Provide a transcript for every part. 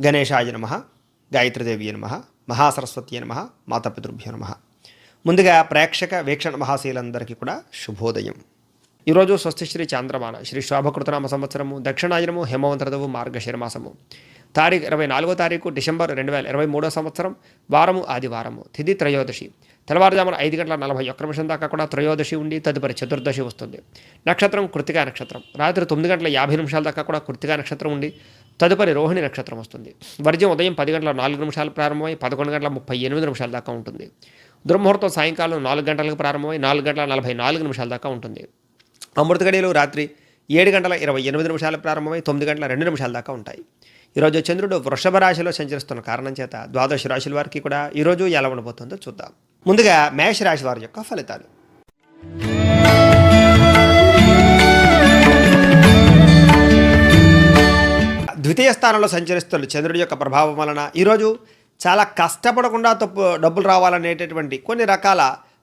గణేశాయ నమః, గాయత్రీదేవి నమః, మహాసరస్వతి నమః, మాతాపితృభ్యో నమః. ముందుగా ప్రేక్షక వీక్షణ మహాశీలందరికీ కూడా శుభోదయం. ఈరోజు స్వస్తి శ్రీ చాంద్రమాన శ్రీ శోభకృతనామ సంవత్సరము దక్షిణాయనము హేమవంత ఋతువు మార్గశిరమాసము తారీఖు 24వ తారీఖు డిసెంబర్ 2023 సంవత్సరం వారము ఆదివారము తిథి త్రయోదశి తెల్లవారుజామున 5:41 దాకా కూడా త్రయోదశి ఉండి తదుపరి చతుర్దశి వస్తుంది. నక్షత్రం కృత్తికా నక్షత్రం. రాత్రి 9:50 దాకా కూడా కృత్తికా నక్షత్రం ఉండి తదుపరి రోహిణి నక్షత్రం వస్తుంది. వర్జ్యం ఉదయం 10:04 ప్రారంభమై 11:38 దాకా ఉంటుంది. దుర్ముహూర్తం సాయంకాలం 4 గంటలకు ప్రారంభమై 4:44 దాకా ఉంటుంది. అమృత గడియలు రాత్రి 7:28 ప్రారంభమై 9:02 దాకా ఉంటాయి. ఈరోజు చంద్రుడు వృషభ రాశిలో సంచరిస్తున్న కారణం చేత ద్వాదశ రాశుల వారికి కూడా ఈరోజు ఎలా ఉండబోతుందో చూద్దాం. ముందుగా మేష రాశి వారి యొక్క ఫలితాలు. ద్వితీయ స్థానంలో సంచరిస్తున్న చంద్రుడి యొక్క ప్రభావం వలన ఈరోజు చాలా కష్టపడకుండా డబ్బులు రావాలనేటటువంటి కొన్ని రకాల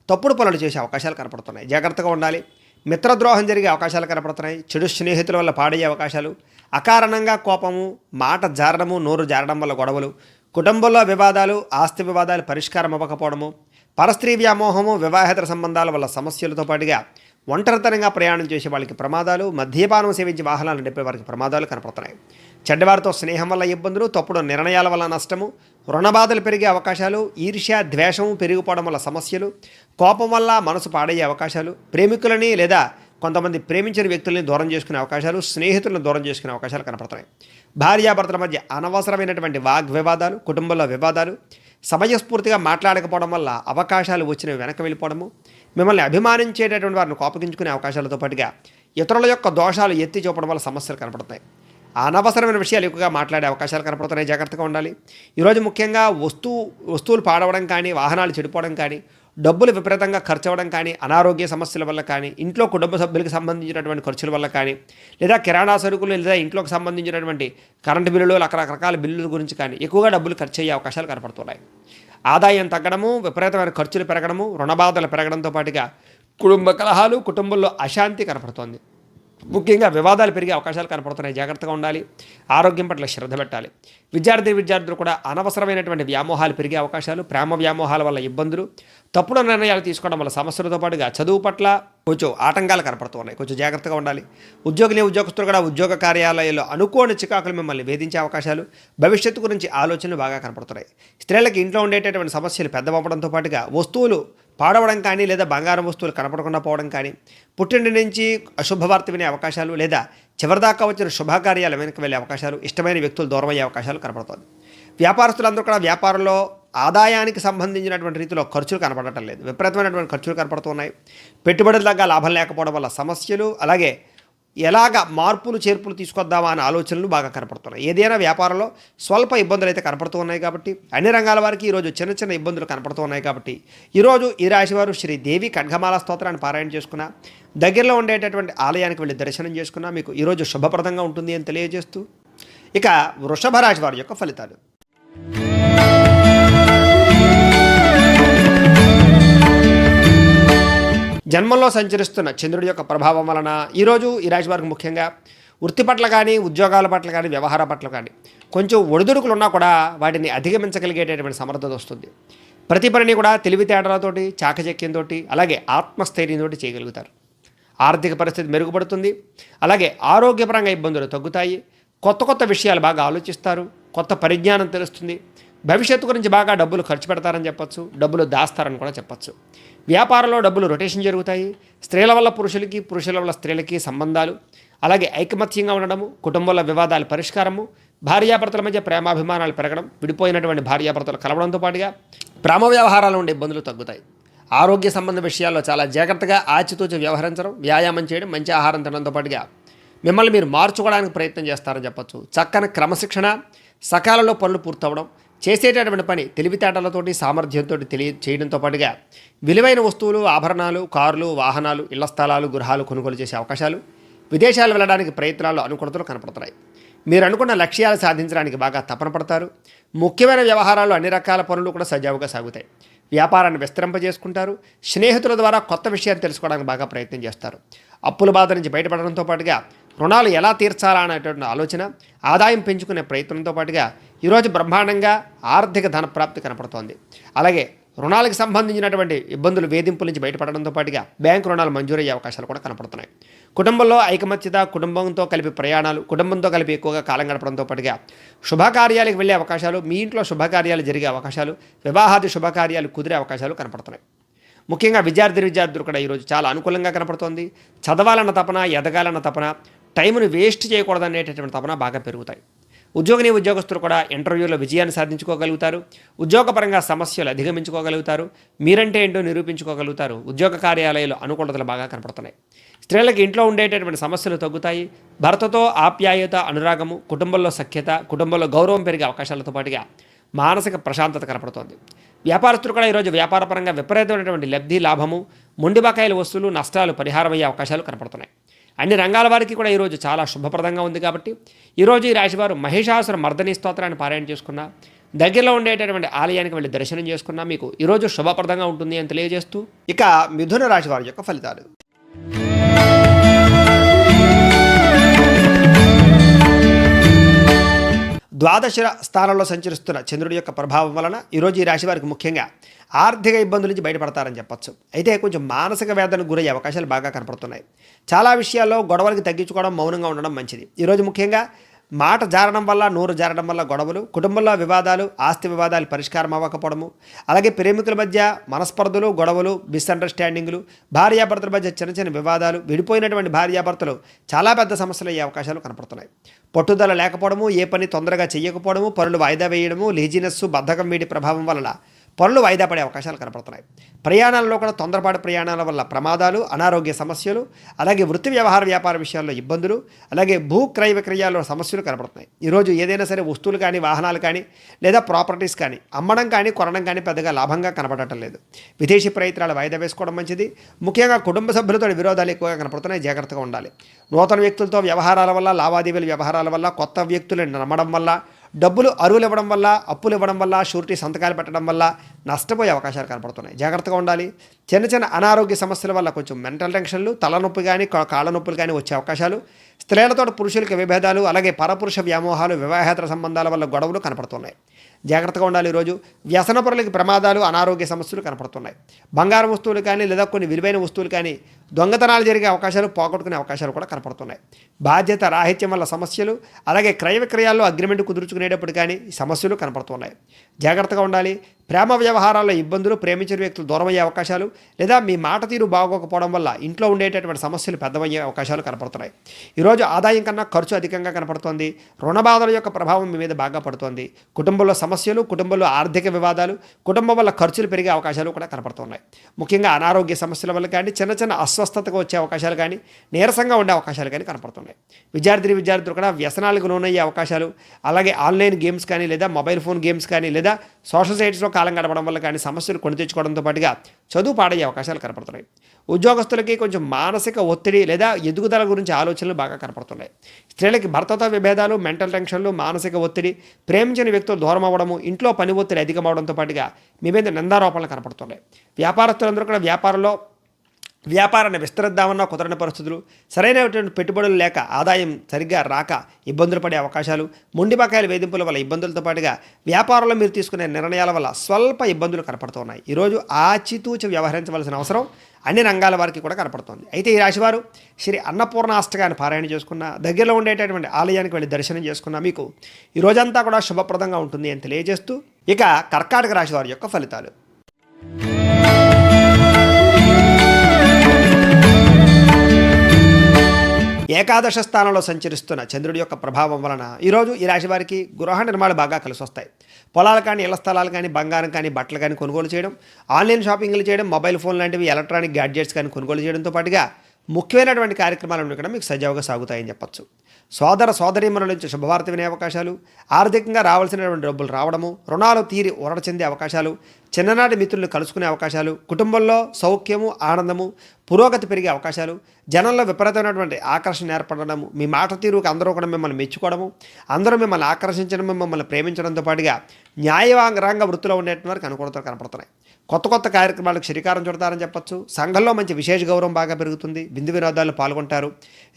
తప్పుడు పనులు చేసే అవకాశాలు కనపడుతున్నాయి. జాగ్రత్తగా ఉండాలి. మిత్రద్రోహం జరిగే అవకాశాలు కనపడుతున్నాయి. చెడు స్నేహితుల వల్ల పాడయ్యే అవకాశాలు, అకారణంగా కోపము, మాట జారడము, నోరు జారడం వల్ల గొడవలు, కుటుంబంలో వివాదాలు, ఆస్తి వివాదాలు పరిష్కారం అవ్వకపోవడము, పరస్త్రీ వ్యామోహము, వివాహేతర సంబంధాల వల్ల సమస్యలతో పాటుగా ఒంటరితనంగా ప్రయాణం చేసే వాళ్ళకి ప్రమాదాలు, మద్యపానం సేవించి వాహనాలు నడిపే వారికి ప్రమాదాలు కనపడుతున్నాయి. చెడ్డవారితో స్నేహం వల్ల ఇబ్బందులు, తప్పుడు నిర్ణయాల వల్ల నష్టము, రుణబాధలు పెరిగే అవకాశాలు, ఈర్ష్య ద్వేషము పెరిగిపోవడం వల్ల సమస్యలు, కోపం వల్ల మనసు పాడయ్యే అవకాశాలు, ప్రేమికులని లేదా కొంతమంది ప్రేమించిన వ్యక్తుల్ని దూరం చేసుకునే అవకాశాలు, స్నేహితులను దూరం చేసుకునే అవకాశాలు కనపడుతున్నాయి. భార్యాభర్తల మధ్య అనవసరమైనటువంటి వాగ్వివాదాలు, కుటుంబంలో వివాదాలు, సమయస్ఫూర్తిగా మాట్లాడకపోవడం వల్ల అవకాశాలు వచ్చినవి వెనక్కి వెళ్ళిపోవడము, మిమ్మల్ని అభిమానించేటటువంటి వారిని కోపగించుకునే అవకాశాలతో పాటుగా ఇతరుల యొక్క దోషాలు ఎత్తి చూపడం వల్ల సమస్యలు కనపడతాయి. అనవసరమైన విషయాలు ఎక్కువగా మాట్లాడే అవకాశాలు కనపడుతున్నాయి. జాగ్రత్తగా ఉండాలి. ఈరోజు ముఖ్యంగా వస్తువులు పాడవడం కానీ, వాహనాలు చెడిపోవడం కానీ, డబ్బులు విపరీతంగా ఖర్చు అవ్వడం కానీ, అనారోగ్య సమస్యల వల్ల కానీ, ఇంట్లో కుటుంబ సభ్యులకు సంబంధించినటువంటి ఖర్చుల వల్ల కానీ, లేదా కిరాణా సరుకులు లేదా ఇంట్లోకి సంబంధించినటువంటి కరెంటు బిల్లులు, రకరకాల బిల్లుల గురించి కానీ ఎక్కువగా డబ్బులు ఖర్చు అయ్యే అవకాశాలు కనపడుతున్నాయి. ఆదాయం తగ్గడము, విపరీతమైన ఖర్చులు పెరగడము, రుణబాధలు పెరగడంతో పాటుగా కుటుంబ కలహాలు, కుటుంబంలో అశాంతి కనపడుతోంది. ముఖ్యంగా వివాదాలు పెరిగే అవకాశాలు కనపడుతున్నాయి. జాగ్రత్తగా ఉండాలి. ఆరోగ్యం పట్ల శ్రద్ధ పెట్టాలి. విద్యార్థులు కూడా అనవసరమైనటువంటి వ్యామోహాలు పెరిగే అవకాశాలు, ప్రేమ వ్యామోహాల వల్ల ఇబ్బందులు, తప్పుడు నిర్ణయాలు తీసుకోవడం వల్ల సమస్యలతో పాటుగా చదువు పట్ల కొంచెం ఆటంకాలు కనపడుతున్నాయి. కొంచెం జాగ్రత్తగా ఉండాలి. ఉద్యోగస్తులు కూడా ఉద్యోగ కార్యాలయాల్లో అనుకోని చికాకులు మిమ్మల్ని వేధించే అవకాశాలు, భవిష్యత్తు గురించి ఆలోచనలు బాగా కనపడుతున్నాయి. స్త్రీలకు ఇంట్లో ఉండేటటువంటి సమస్యలు పెద్దవడంతో పాటుగా వస్తువులు పాడవడం కానీ, లేదా బంగారం వస్తువులు కనపడకుండా పోవడం కానీ, పుట్టింటి నుంచి అశుభవార్త వినే అవకాశాలు, లేదా చివరిదాకా వచ్చిన శుభకార్యాలు వెనక్కి వెళ్ళే అవకాశాలు, ఇష్టమైన వ్యక్తులు దూరం అయ్యే అవకాశాలు కనపడుతుంది. వ్యాపారస్తులందరూ కూడా వ్యాపారంలో ఆదాయానికి సంబంధించినటువంటి రీతిలో ఖర్చులు కనపడటం లేదు. విపరీతమైనటువంటి ఖర్చులు కనపడుతున్నాయి. పెట్టుబడుల దగ్గర లాభం లేకపోవడం వల్ల సమస్యలు, అలాగే ఎలాగ మార్పులు చేర్పులు తీసుకొద్దామా అనే ఆలోచనలు బాగా కనపడుతున్నాయి. ఏదైనా వ్యాపారంలో స్వల్ప ఇబ్బందులు అయితే కనపడుతూ ఉన్నాయి కాబట్టి, అన్ని రంగాల వారికి ఈరోజు చిన్న ఇబ్బందులు కనపడుతూ ఉన్నాయి కాబట్టి, ఈరోజు ఈ రాశివారు శ్రీ దేవి ఖడ్గమాల స్తోత్రాన్ని పారాయణ చేసుకున్న, దగ్గరలో ఉండేటటువంటి ఆలయానికి వెళ్ళి దర్శనం చేసుకున్నా మీకు ఈరోజు శుభప్రదంగా ఉంటుంది అని తెలియజేస్తూ, ఇక వృషభ రాశి వారి యొక్క ఫలితాలు. జన్మంలో సంచరిస్తున్న చంద్రుడి యొక్క ప్రభావం వలన ఈరోజు ఈ రాశి వారికి ముఖ్యంగా వృత్తి పట్ల కానీ, ఉద్యోగాల పట్ల కానీ, వ్యవహార పట్ల కానీ కొంచెం ఒడిదుడుకులు ఉన్నా కూడా వాటిని అధిగమించగలిగేటటువంటి సమర్థత వస్తుంది. ప్రతి పనిని కూడా తెలివితేటలతోటి, చాకచక్యంతో, అలాగే ఆత్మస్థైర్యంతో చేయగలుగుతారు. ఆర్థిక పరిస్థితి మెరుగుపడుతుంది. అలాగే ఆరోగ్యపరంగా ఇబ్బందులు తగ్గుతాయి. కొత్త విషయాలు బాగా ఆలోచిస్తారు. కొత్త పరిజ్ఞానం తెలుస్తుంది. భవిష్యత్తు గురించి బాగా డబ్బులు ఖర్చు పెడతారని చెప్పచ్చు. డబ్బులు దాస్తారని కూడా చెప్పచ్చు. వ్యాపారంలో డబ్బులు రొటేషన్ జరుగుతాయి. స్త్రీల వల్ల పురుషులకి, పురుషుల వల్ల స్త్రీలకి సంబంధాలు, అలాగే ఐకమత్యంగా ఉండడము, కుటుంబంలో వివాదాల పరిష్కారము, భార్యాభర్తల మధ్య ప్రేమాభిమానాలు పెరగడం, విడిపోయినటువంటి భార్యాభర్తలు కలవడంతో పాటుగా ప్రేమ వ్యవహారాలు ఉండే ఇబ్బందులు తగ్గుతాయి. ఆరోగ్య సంబంధ విషయాల్లో చాలా జాగ్రత్తగా ఆచితూచి వ్యవహరించడం, వ్యాయామం చేయడం, మంచి ఆహారం తినడంతో పాటుగా మిమ్మల్ని మీరు మార్చుకోవడానికి ప్రయత్నం చేస్తారని చెప్పచ్చు. చక్కని క్రమశిక్షణ, సకాలంలో పనులు పూర్తవడం, చేసేటటువంటి పని తెలివితేటలతోటి, సామర్థ్యంతో చేయడంతో పాటుగా విలువైన వస్తువులు, ఆభరణాలు, కార్లు, వాహనాలు, ఇళ్ల స్థలాలు, గృహాలు కొనుగోలు చేసే అవకాశాలు, విదేశాలు వెళ్ళడానికి ప్రయత్నాలు, అనుకూలతలు కనపడుతున్నాయి. మీరు అనుకున్న లక్ష్యాలు సాధించడానికి బాగా తపన పడతారు. ముఖ్యమైన వ్యవహారాలు, అన్ని రకాల పనులు కూడా సజావుగా సాగుతాయి. వ్యాపారాన్ని విస్తరింపజేసుకుంటారు. స్నేహితుల ద్వారా కొత్త విషయాన్ని తెలుసుకోవడానికి బాగా ప్రయత్నం చేస్తారు. అప్పుల బాధ నుంచి బయటపడడంతో పాటుగా రుణాలు ఎలా తీర్చాలా అనేటువంటి ఆలోచన, ఆదాయం పెంచుకునే ప్రయత్నంతో పాటుగా ఈరోజు బ్రహ్మాండంగా ఆర్థిక ధనప్రాప్తి కనపడుతోంది. అలాగే రుణాలకు సంబంధించినటువంటి ఇబ్బందులు వేధింపుల నుంచి బయటపడడంతో పాటుగా బ్యాంకు రుణాలు మంజూరయ్యే అవకాశాలు కూడా కనపడుతున్నాయి. కుటుంబంలో ఐకమత్యత, కుటుంబంతో కలిపి ప్రయాణాలు, కుటుంబంతో కలిపి ఎక్కువగా కాలం గడపడంతో పాటుగా శుభకార్యాలకు వెళ్ళే అవకాశాలు, మీ ఇంట్లో శుభకార్యాలు జరిగే అవకాశాలు, వివాహాది శుభకార్యాలు కుదిరే అవకాశాలు కనపడుతున్నాయి. ముఖ్యంగా విద్యార్థులు కూడా ఈరోజు చాలా అనుకూలంగా కనపడుతోంది. చదవాలన్న తపన, ఎదగాలన్న తపన, టైంను వేస్ట్ చేయకూడదనేటటువంటి తపన బాగా పెరుగుతాయి. ఉద్యోగస్తులు కూడా ఇంటర్వ్యూలో విజయాన్ని సాధించుకోగలుగుతారు. ఉద్యోగపరంగా సమస్యలు అధిగమించుకోగలుగుతారు. మీరంటే ఏంటో నిరూపించుకోగలుగుతారు. ఉద్యోగ కార్యాలయాలు అనుకూలతలు బాగా కనపడుతున్నాయి. స్త్రీలకు ఇంట్లో ఉండేటటువంటి సమస్యలు తగ్గుతాయి. భర్తతో ఆప్యాయత, అనురాగము, కుటుంబంలో సఖ్యత, కుటుంబంలో గౌరవం పెరిగే అవకాశాలతో పాటుగా మానసిక ప్రశాంతత కనపడుతోంది. వ్యాపారస్తులు కూడా ఈరోజు వ్యాపారపరంగా విపరీతమైనటువంటి లబ్ధి, లాభము, మొండి బకాయిల వస్తువులు, నష్టాలు పరిహారమయ్యే అవకాశాలు కనపడుతున్నాయి. అన్ని రంగాల వారికి కూడా ఈరోజు చాలా శుభప్రదంగా ఉంది. కాబట్టి ఈరోజు ఈ రాశివారు మహిషాసుర మర్దని స్తోత్రాన్ని పారాయణ చేసుకున్నా, దగ్గరలో ఉండేటటువంటి ఆలయానికి వెళ్ళి దర్శనం చేసుకున్నా మీకు ఈరోజు శుభప్రదంగా ఉంటుంది అని తెలియజేస్తూ, ఇక మిథున రాశి వారి యొక్క ఫలితాలు. ద్వాదశ స్థానంలో సంచరిస్తున్న చంద్రుడి యొక్క ప్రభావం వలన ఈరోజు ఈ రాశి వారికి ముఖ్యంగా ఆర్థిక ఇబ్బందుల నుంచి బయటపడతారని చెప్పొచ్చు. అయితే కొంచెం మానసిక వేదనకు గురయ్యే అవకాశాలు బాగా కనపడుతున్నాయి. చాలా విషయాల్లో గొడవలకి తగ్గించుకోవడం, మౌనంగా ఉండడం మంచిది. ఈరోజు ముఖ్యంగా మాట జారడం వల్ల, నోరు జారడం వల్ల గొడవలు, కుటుంబంలో వివాదాలు, ఆస్తి వివాదాలు పరిష్కారం అవ్వకపోవడము, అలాగే ప్రేమికుల మధ్య మనస్పర్ధలు, గొడవలు, మిస్అండర్స్టాండింగ్లు, భార్యాభర్తల మధ్య చిన్న చిన్న వివాదాలు, విడిపోయినటువంటి భార్యాభర్తలు చాలా పెద్ద సమస్యలు అయ్యే అవకాశాలు కనపడుతున్నాయి. పట్టుదల లేకపోవడము, ఏ పని తొందరగా చేయకపోవడము, పనులు వాయిదా వేయడము, లేజినెస్, బద్ధకం వీటి ప్రభావం వలన పనులు వాయిదా పడే అవకాశాలు కనపడుతున్నాయి. ప్రయాణాలలో కూడా తొందరపాటు ప్రయాణాల వల్ల ప్రమాదాలు, అనారోగ్య సమస్యలు, అలాగే వృత్తి వ్యాపార విషయాల్లో ఇబ్బందులు, అలాగే భూ క్రయ విక్రయాల్లో సమస్యలు కనపడుతున్నాయి. ఈరోజు ఏదైనా సరే వస్తువులు కానీ, వాహనాలు కానీ, లేదా ప్రాపర్టీస్ కానీ అమ్మడం కానీ, కొనడం కానీ పెద్దగా లాభంగా కనపడటం లేదు. విదేశీ ప్రయత్నాలు వాయిదా వేసుకోవడం మంచిది. ముఖ్యంగా కుటుంబ సభ్యులతో విరోధాలు ఎక్కువగా కనపడుతున్నాయి. జాగ్రత్తగా ఉండాలి. నూతన వ్యక్తులతో వ్యవహారాల వల్ల, లావాదేవీల వ్యవహారాల వల్ల, కొత్త వ్యక్తులను నమ్మడం వల్ల, డబ్బులు అరువులు ఇవ్వడం వల్ల, అప్పులు ఇవ్వడం వల్ల, షూరిటీ సంతకాలు పెట్టడం వల్ల నష్టపోయే అవకాశాలు కనపడుతున్నాయి. జాగ్రత్తగా ఉండాలి. చిన్న చిన్న అనారోగ్య సమస్యల వల్ల కొంచెం మెంటల్ టెన్షన్లు, తలనొప్పి కానీ, కాళ్ళ నొప్పులు కానీ వచ్చే అవకాశాలు, స్త్రీలతో పురుషులకి విభేదాలు, అలాగే పరపురుష వ్యామోహాలు, వివాహేతర సంబంధాల వల్ల గొడవలు కనపడుతున్నాయి. జాగ్రత్తగా ఉండాలి. ఈరోజు వ్యసనపరులకి ప్రమాదాలు, అనారోగ్య సమస్యలు కనపడుతున్నాయి. బంగారం వస్తువులు కానీ, లేదా కొన్ని విలువైన వస్తువులు కానీ దొంగతనాలు జరిగే అవకాశాలు, పోగొట్టుకునే అవకాశాలు కూడా కనపడుతున్నాయి. బాధ్యత రాహిత్యం వల్ల సమస్యలు, అలాగే క్రయ విక్రయాల్లో అగ్రిమెంట్ కుదుర్చుకునేటప్పుడు కానీ సమస్యలు కనపడుతున్నాయి. జాగ్రత్తగా ఉండాలి. ప్రేమ వ్యవహారాల్లో ఇబ్బందులు, ప్రేమించిన వ్యక్తులు దూరమయ్యే అవకాశాలు, లేదా మీ మాట తీరు బాగోకపోవడం వల్ల ఇంట్లో ఉండేటటువంటి సమస్యలు పెద్దవయ్యే అవకాశాలు కనపడుతున్నాయి. ఈరోజు ఆదాయం కన్నా ఖర్చు అధికంగా కనపడుతోంది. రుణబాధల యొక్క ప్రభావం మీ మీద బాగా పడుతోంది. కుటుంబంలో సమస్యలు, కుటుంబంలో ఆర్థిక వివాదాలు, కుటుంబం వల్ల ఖర్చులు పెరిగే అవకాశాలు కూడా కనపడుతున్నాయి. ముఖ్యంగా అనారోగ్య సమస్యల వల్ల కానీ, చిన్న చిన్న అస్వస్థతకు వచ్చే అవకాశాలు కానీ, నీరసంగా ఉండే అవకాశాలు కానీ కనపడుతున్నాయి. విద్యార్థులు కూడా వ్యసనాలకు లోనయ్యే అవకాశాలు, అలాగే ఆన్లైన్ గేమ్స్ కానీ, లేదా మొబైల్ ఫోన్ గేమ్స్ కానీ, లేదా సోషల్ సైట్స్లో కాలం గడపడం వల్ల కానీ సమస్యలు కొని తెచ్చుకోవడంతో పాటుగా చదువు పాడయ్యే అవకాశాలు కనపడుతున్నాయి. ఉద్యోగస్తులకి కొంచెం మానసిక ఒత్తిడి లేదా ఎదుగుదల గురించి ఆలోచనలు బాగా కనపడుతున్నాయి. స్త్రీలకి భర్తతో విభేదాలు, మెంటల్ టెన్షన్లు, మానసిక ఒత్తిడి, ప్రేమించిన వ్యక్తులు దూరం అవ్వడము, ఇంట్లో పని ఒత్తిడి అధికమవడంతో పాటుగా మీ మీద నిందారోపణలు కనపడుతున్నాయి. వ్యాపారస్తులందరూ కూడా వ్యాపారాన్ని విస్తరిద్దామన్నా కుదరని పరిస్థితులు, సరైనటువంటి పెట్టుబడులు లేక, ఆదాయం సరిగ్గా రాక ఇబ్బందులు పడే అవకాశాలు, మొండి బకాయిల వేధింపుల వల్ల ఇబ్బందులతో పాటుగా వ్యాపారంలో మీరు తీసుకునే నిర్ణయాల వల్ల స్వల్ప ఇబ్బందులు కనపడుతున్నాయి. ఈరోజు ఆచితూచి వ్యవహరించవలసిన అవసరం అన్ని రంగాల వారికి కూడా కనపడుతుంది. అయితే ఈ రాశివారు శ్రీ అన్నపూర్ణ అష్టకాన్ని పారాయణ చేసుకున్న, దగ్గరలో ఉండేటటువంటి ఆలయానికి వెళ్ళి దర్శనం చేసుకున్న మీకు ఈ రోజంతా కూడా శుభప్రదంగా ఉంటుంది అని తెలియజేస్తూ, ఇక కర్కాటక రాశి వారి యొక్క ఫలితాలు. ఏకాదశ స్థానంలో సంచరిస్తున్న చంద్రుడి యొక్క ప్రభావం వలన ఈరోజు ఈ రాశి వారికి గృహ నిర్మాణాలు బాగా కలిసి వస్తాయి. పొలాలు కానీ, ఇళ్ల స్థలాలు కానీ, బంగారం కానీ, బట్టలు కానీ కొనుగోలు చేయడం, ఆన్లైన్ షాపింగ్లు చేయడం, మొబైల్ ఫోన్ లాంటివి ఎలక్ట్రానిక్ గ్యాడ్జెట్స్ కానీ కొనుగోలు చేయడంతో పాటుగా ముఖ్యమైనటువంటి కార్యక్రమాలను కూడా మీకు సజావుగా సాగుతాయని చెప్పచ్చు. సోదరీమణుల నుంచి శుభవార్త వినే అవకాశాలు, ఆర్థికంగా రావాల్సినటువంటి డబ్బులు రావడము, రుణాలు తీరి ఊరట చెందే అవకాశాలు, చిన్ననాటి మిత్రులు కలుసుకునే అవకాశాలు, కుటుంబంలో సౌఖ్యము, ఆనందము, పురోగతి పెరిగే అవకాశాలు, జనంలో విపరీతమైనటువంటి ఆకర్షణ ఏర్పడడము, మీ మాట తీరుకు అందరూ కూడా మిమ్మల్ని మెచ్చుకోవడము, అందరూ మిమ్మల్ని ఆకర్షించడం, మిమ్మల్ని ప్రేమించడంతో పాటుగా న్యాయరంగ వృత్తిలో ఉండేటువంటి వారికి అనుకూలతలు కనపడుతున్నాయి. కొత్త కొత్త కార్యక్రమాలకు శ్రీకారం చుడతారని చెప్పొచ్చు. సంఘంలో మంచి విశేష గౌరవం బాగా పెరుగుతుంది. విందు వినోదాల్లో పాల్గొంటారు.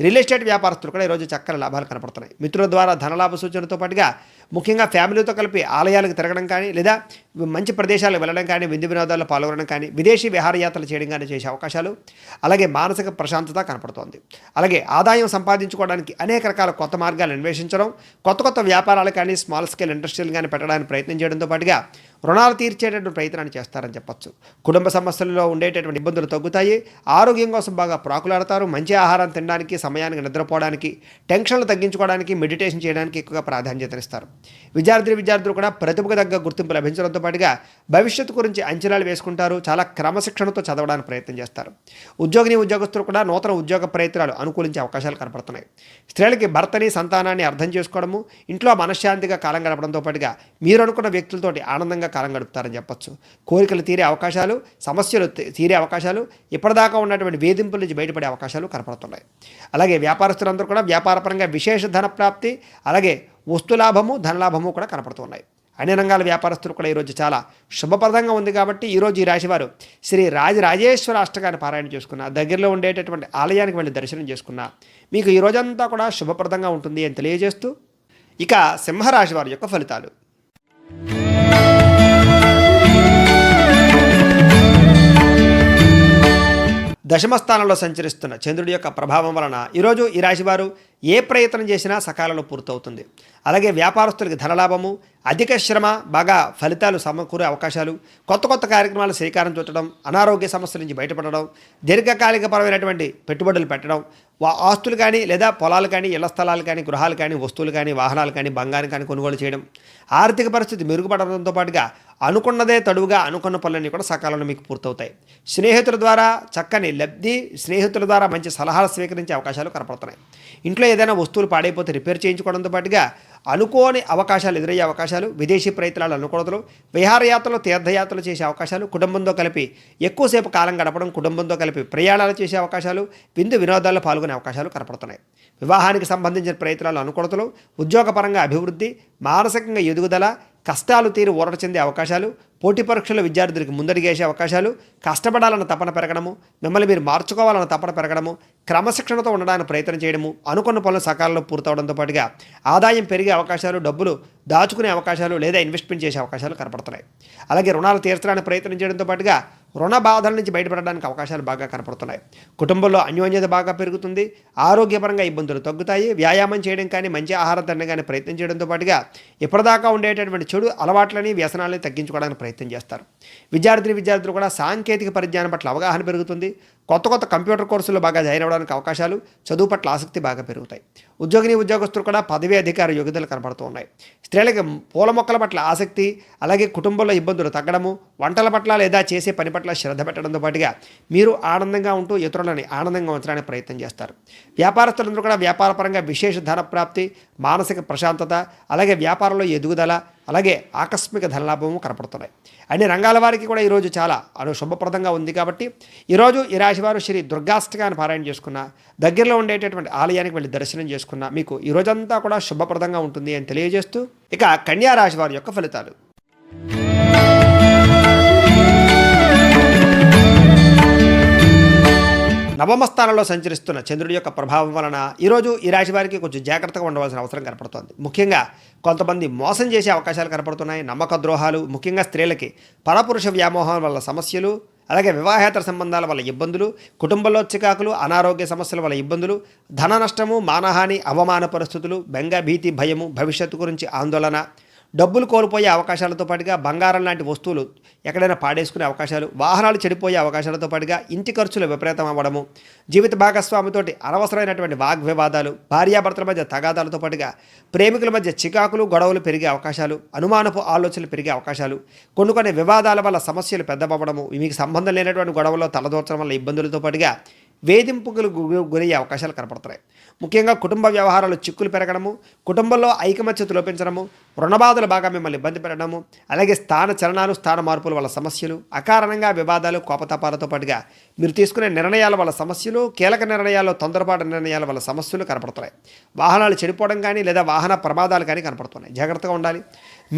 రియల్ ఎస్టేట్ వ్యాపారస్తులు కూడా ఈరోజు చక్కని లాభాలు కనపడుతున్నాయి. మిత్రుల ద్వారా ధనలాభ సూచనతో పాటుగా ముఖ్యంగా ఫ్యామిలీతో కలిపి ఆలయాలకు తిరగడం కానీ, లేదా మంచి ప్రదేశాలకు వెళ్ళడం కానీ, విందు వినోదాల్లో పాల్గొనడం కానీ, విదేశీ విహారయాత్రలు చేయడం కానీ చేసే అవకాశాలు, అలాగే మానసిక ప్రశాంతత కనపడుతోంది. అలాగే ఆదాయం సంపాదించుకోవడానికి అనేక రకాల కొత్త మార్గాలు అన్వేషించడం, కొత్త కొత్త వ్యాపారాలు కానీ, స్మాల్ స్కేల్ ఇండస్ట్రీలు కానీ పెట్టడానికి ప్రయత్నం చేయడంతో పాటుగా రుణాలు తీర్చేటటువంటి ప్రయత్నాన్ని చేస్తారని చెప్పొచ్చు. కుటుంబ సమస్యలలో ఉండేటటువంటి ఇబ్బందులు తగ్గుతాయి. ఆరోగ్యం కోసం బాగా ప్రాకులాడతారు. మంచి ఆహారం తినడానికి, సమయానికి నిద్రపోవడానికి, టెన్షన్లు తగ్గించుకోవడానికి, మెడిటేషన్ చేయడానికి ఎక్కువగా ప్రాధాన్యతనిస్తారు. విద్యార్థులు కూడా ప్రతిభకు తగ్గ గుర్తింపు లభించడంతో పాటుగా భవిష్యత్తు గురించి అంచనాలు వేసుకుంటారు. చాలా క్రమశిక్షణతో చదవడానికి ప్రయత్నం చేస్తారు. ఉద్యోగస్తులు కూడా నూతన ఉద్యోగ ప్రయత్నాలు అనుకూలించే అవకాశాలు కనపడుతున్నాయి. స్త్రీలకి భర్తని, సంతానాన్ని అర్థం చేసుకోవడము, ఇంట్లో మనశ్శాంతిగా కాలం గడపడంతో పాటుగా మీరు అనుకున్న వ్యక్తులతోటి ఆనందంగా కాలం గడుపుతారని చెప్పొచ్చు. కోరికలు తీరే అవకాశాలు, సమస్యలు తీరే అవకాశాలు, ఇప్పటిదాకా ఉన్నటువంటి వేధింపుల నుంచి బయటపడే అవకాశాలు కనపడుతున్నాయి. అలాగే వ్యాపారస్తులందరూ కూడా వ్యాపారపరంగా విశేష ధన ప్రాప్తి, అలాగే వస్తులాభము, ధనలాభము కూడా కనపడుతున్నాయి. అన్ని రంగాల వ్యాపారస్తులు కూడా ఈరోజు చాలా శుభప్రదంగా ఉంది. కాబట్టి ఈరోజు ఈ రాశివారు శ్రీ రాజరాజేశ్వర అష్టకాన్ని పారాయణ చేసుకున్న, దగ్గరలో ఉండేటటువంటి ఆలయానికి వెళ్ళి దర్శనం చేసుకున్న మీకు ఈ రోజంతా కూడా శుభప్రదంగా ఉంటుంది అని తెలియజేస్తూ, ఇక సింహరాశి వారి యొక్క ఫలితాలు. దశమస్థానంలో సంచరిస్తున్న చంద్రుడి యొక్క ప్రభావం వలన ఈరోజు ఈ రాశివారు ఏ ప్రయత్నం చేసినా సకాలంలో పూర్తవుతుంది. అలాగే వ్యాపారస్తులకి ధనలాభము, అధిక శ్రమ బాగా ఫలితాలు సమకూరే అవకాశాలు, కొత్త కొత్త కార్యక్రమాలు శ్రీకారం చుట్టడం, అనారోగ్య సమస్యల నుంచి బయటపడడం, దీర్ఘకాలికపరమైనటువంటి పెట్టుబడులు పెట్టడం, ఆస్తులు కానీ, లేదా పొలాలు కానీ, ఇళ్ల స్థలాలు కానీ, గృహాలు కానీ, వస్తువులు కానీ, వాహనాలు కానీ, బంగారం కానీ కొనుగోలు చేయడం, ఆర్థిక పరిస్థితి మెరుగుపడడంతో పాటుగా అనుకున్నదే తడువుగా అనుకున్న పనులన్నీ కూడా సకాలంలో మీకు పూర్తవుతాయి. స్నేహితుల ద్వారా చక్కని లబ్ధి, స్నేహితుల ద్వారా మంచి సలహాలు స్వీకరించే అవకాశాలు కనపడుతున్నాయి. ఇంట్లో ఏదైనా వస్తువులు పాడైపోతే రిపేర్ చేయించుకోవడంతో పాటుగా అనుకోని అవకాశాలు ఎదురయ్యే అవకాశాలు, విదేశీ ప్రయత్నాలు అనుకూలతలు, విహారయాత్రలు, తీర్థయాత్రలు చేసే అవకాశాలు, కుటుంబంతో కలిపి ఎక్కువసేపు కాలం గడపడం, కుటుంబంతో కలిపి ప్రయాణాలు చేసే అవకాశాలు, విందు వినోదాల్లో పాల్గొనే అవకాశాలు కనపడుతున్నాయి. వివాహానికి సంబంధించిన ప్రయత్నాలు అనుకూలతలు, ఉద్యోగపరంగా అభివృద్ధి, మానసికంగా ఎదుగుదల, కష్టాలు తీరి ఊరట చెందే అవకాశాలు, పోటీ పరీక్షల విద్యార్థులకు ముందడిగేసే అవకాశాలు, కష్టపడాలన్న తపన పెరగడము, మిమ్మల్ని మీరు మార్చుకోవాలన్న తపన పెరగడము, క్రమశిక్షణతో ఉండడానికి ప్రయత్నం చేయడము, అనుకున్న పనులు సకాలంలో పూర్తవడంతో పాటుగా ఆదాయం పెరిగే అవకాశాలు, డబ్బులు దాచుకునే అవకాశాలు లేదా ఇన్వెస్ట్మెంట్ చేసే అవకాశాలు కనపడుతున్నాయి. అలాగే రుణాలు తీర్చడానికి ప్రయత్నం చేయడంతో పాటుగా రుణ బాధల నుంచి బయటపడడానికి అవకాశాలు బాగా కనపడుతున్నాయి. కుటుంబంలో అన్యోన్యత బాగా పెరుగుతుంది. ఆరోగ్యపరంగా ఇబ్బందులు తగ్గుతాయి. వ్యాయామం చేయడం కానీ, మంచి ఆహారం తినడం కానీ ప్రయత్నం చేయడంతో పాటుగా ఇప్పటిదాకా ఉండేటటువంటి చెడు అలవాట్లని, వ్యసనాలని తగ్గించుకోవడానికి ప్రయత్నం చేస్తారు. విద్యార్థులు కూడా సాంకేతిక పరిజ్ఞానం పట్ల అవగాహన పెరుగుతుంది. కొత్త కొత్త కంప్యూటర్ కోర్సులు బాగా జాయిన్ అవ్వడానికి అవకాశాలు, చదువు పట్ల ఆసక్తి బాగా పెరుగుతాయి. ఉద్యోగస్తులు కూడా పదవీ అధికార యోగ్యతలు కనపడుతూ ఉన్నాయి. స్త్రీలకు పూల మొక్కల పట్ల ఆసక్తి, అలాగే కుటుంబంలో ఇబ్బందులు తగ్గడము, వంటల పట్ల లేదా చేసే పని పట్ల శ్రద్ధ పెట్టడంతో పాటుగా మీరు ఆనందంగా ఉంటూ ఇతరులని ఆనందంగా ఉంచడానికి ప్రయత్నం చేస్తారు. వ్యాపారస్తులందరూ కూడా వ్యాపారపరంగా విశేష ధన ప్రాప్తి, మానసిక ప్రశాంతత, అలాగే వ్యాపారంలో ఎదుగుదల, అలాగే ఆకస్మిక ధనలాభము కనపడుతున్నాయి. అన్ని రంగాల వారికి కూడా ఈరోజు చాలా శుభప్రదంగా ఉంది. కాబట్టి ఈరోజు ఈ రాశివారు శ్రీ దుర్గాష్టకాన్ని పారాయణ చేసుకున్న, దగ్గరలో ఉండేటటువంటి ఆలయానికి వెళ్ళి దర్శనం చేసుకున్న మీకు ఈ రోజంతా కూడా శుభప్రదంగా ఉంటుంది అని తెలియజేస్తూ, ఇక కన్యా రాశి వారి యొక్క ఫలితాలు. నవమ స్థానంలో సంచరిస్తున్న చంద్రుడి యొక్క ప్రభావం వలన ఈరోజు ఈ రాశి వారికి కొంచెం జాగ్రత్తగా ఉండవలసిన అవసరం కనపడుతోంది. ముఖ్యంగా కొంతమంది మోసం చేసే అవకాశాలు కనపడుతున్నాయి. నమ్మక ద్రోహాలు, ముఖ్యంగా స్త్రీలకి పరపురుష వ్యామోహం వల్ల సమస్యలు, అలాగే వివాహేతర సంబంధాల వల్ల ఇబ్బందులు, కుటుంబంలో చికాకులు, అనారోగ్య సమస్యల వల్ల ఇబ్బందులు, ధన నష్టము, మానహాని, అవమాన పరిస్థితులు, బెంగ, భీతి, భయము, భవిష్యత్తు గురించి ఆందోళన, డబ్బులు కోల్పోయే అవకాశాలతో పాటుగా బంగారం లాంటి వస్తువులు ఎక్కడైనా పాడేసుకునే అవకాశాలు, వాహనాలు చెడిపోయే అవకాశాలతో పాటుగా ఇంటి ఖర్చులు విపరీతం అవ్వడము, జీవిత భాగస్వామితోటి అనవసరమైనటువంటి వాగ్వివాదాలు, భార్యాభర్తల మధ్య తగాదాలతో పాటుగా ప్రేమికుల మధ్య చికాకులు, గొడవలు పెరిగే అవకాశాలు, అనుమానపు ఆలోచనలు పెరిగే అవకాశాలు, కొన్ని వివాదాల వల్ల సమస్యలు పెద్దవ్వడము, మీకు సంబంధం లేనటువంటి గొడవల్లో తలదూర్చడం వల్ల ఇబ్బందులతో పాటుగా వేధింపులకు గురయ్యే అవకాశాలు కనపడుతున్నాయి. ముఖ్యంగా కుటుంబ వ్యవహారాలు చిక్కులు పెరగడము, కుటుంబంలో ఐకమత్యత లోపించడము, రుణబాధలు బాగా మిమ్మల్ని ఇబ్బంది పెట్టడము, అలాగే స్థాన చలనాలు, స్థాన మార్పుల వల్ల సమస్యలు, అకారణంగా వివాదాలు, కోపతాపాలతో పాటుగా మీరు తీసుకునే నిర్ణయాల వల్ల సమస్యలు, కీలక నిర్ణయాల్లో తొందరపాటు నిర్ణయాల వల్ల సమస్యలు కనపడుతున్నాయి. వాహనాలు చెడిపోవడం కానీ లేదా వాహన ప్రమాదాలు కానీ కనపడుతున్నాయి. జాగ్రత్తగా ఉండాలి.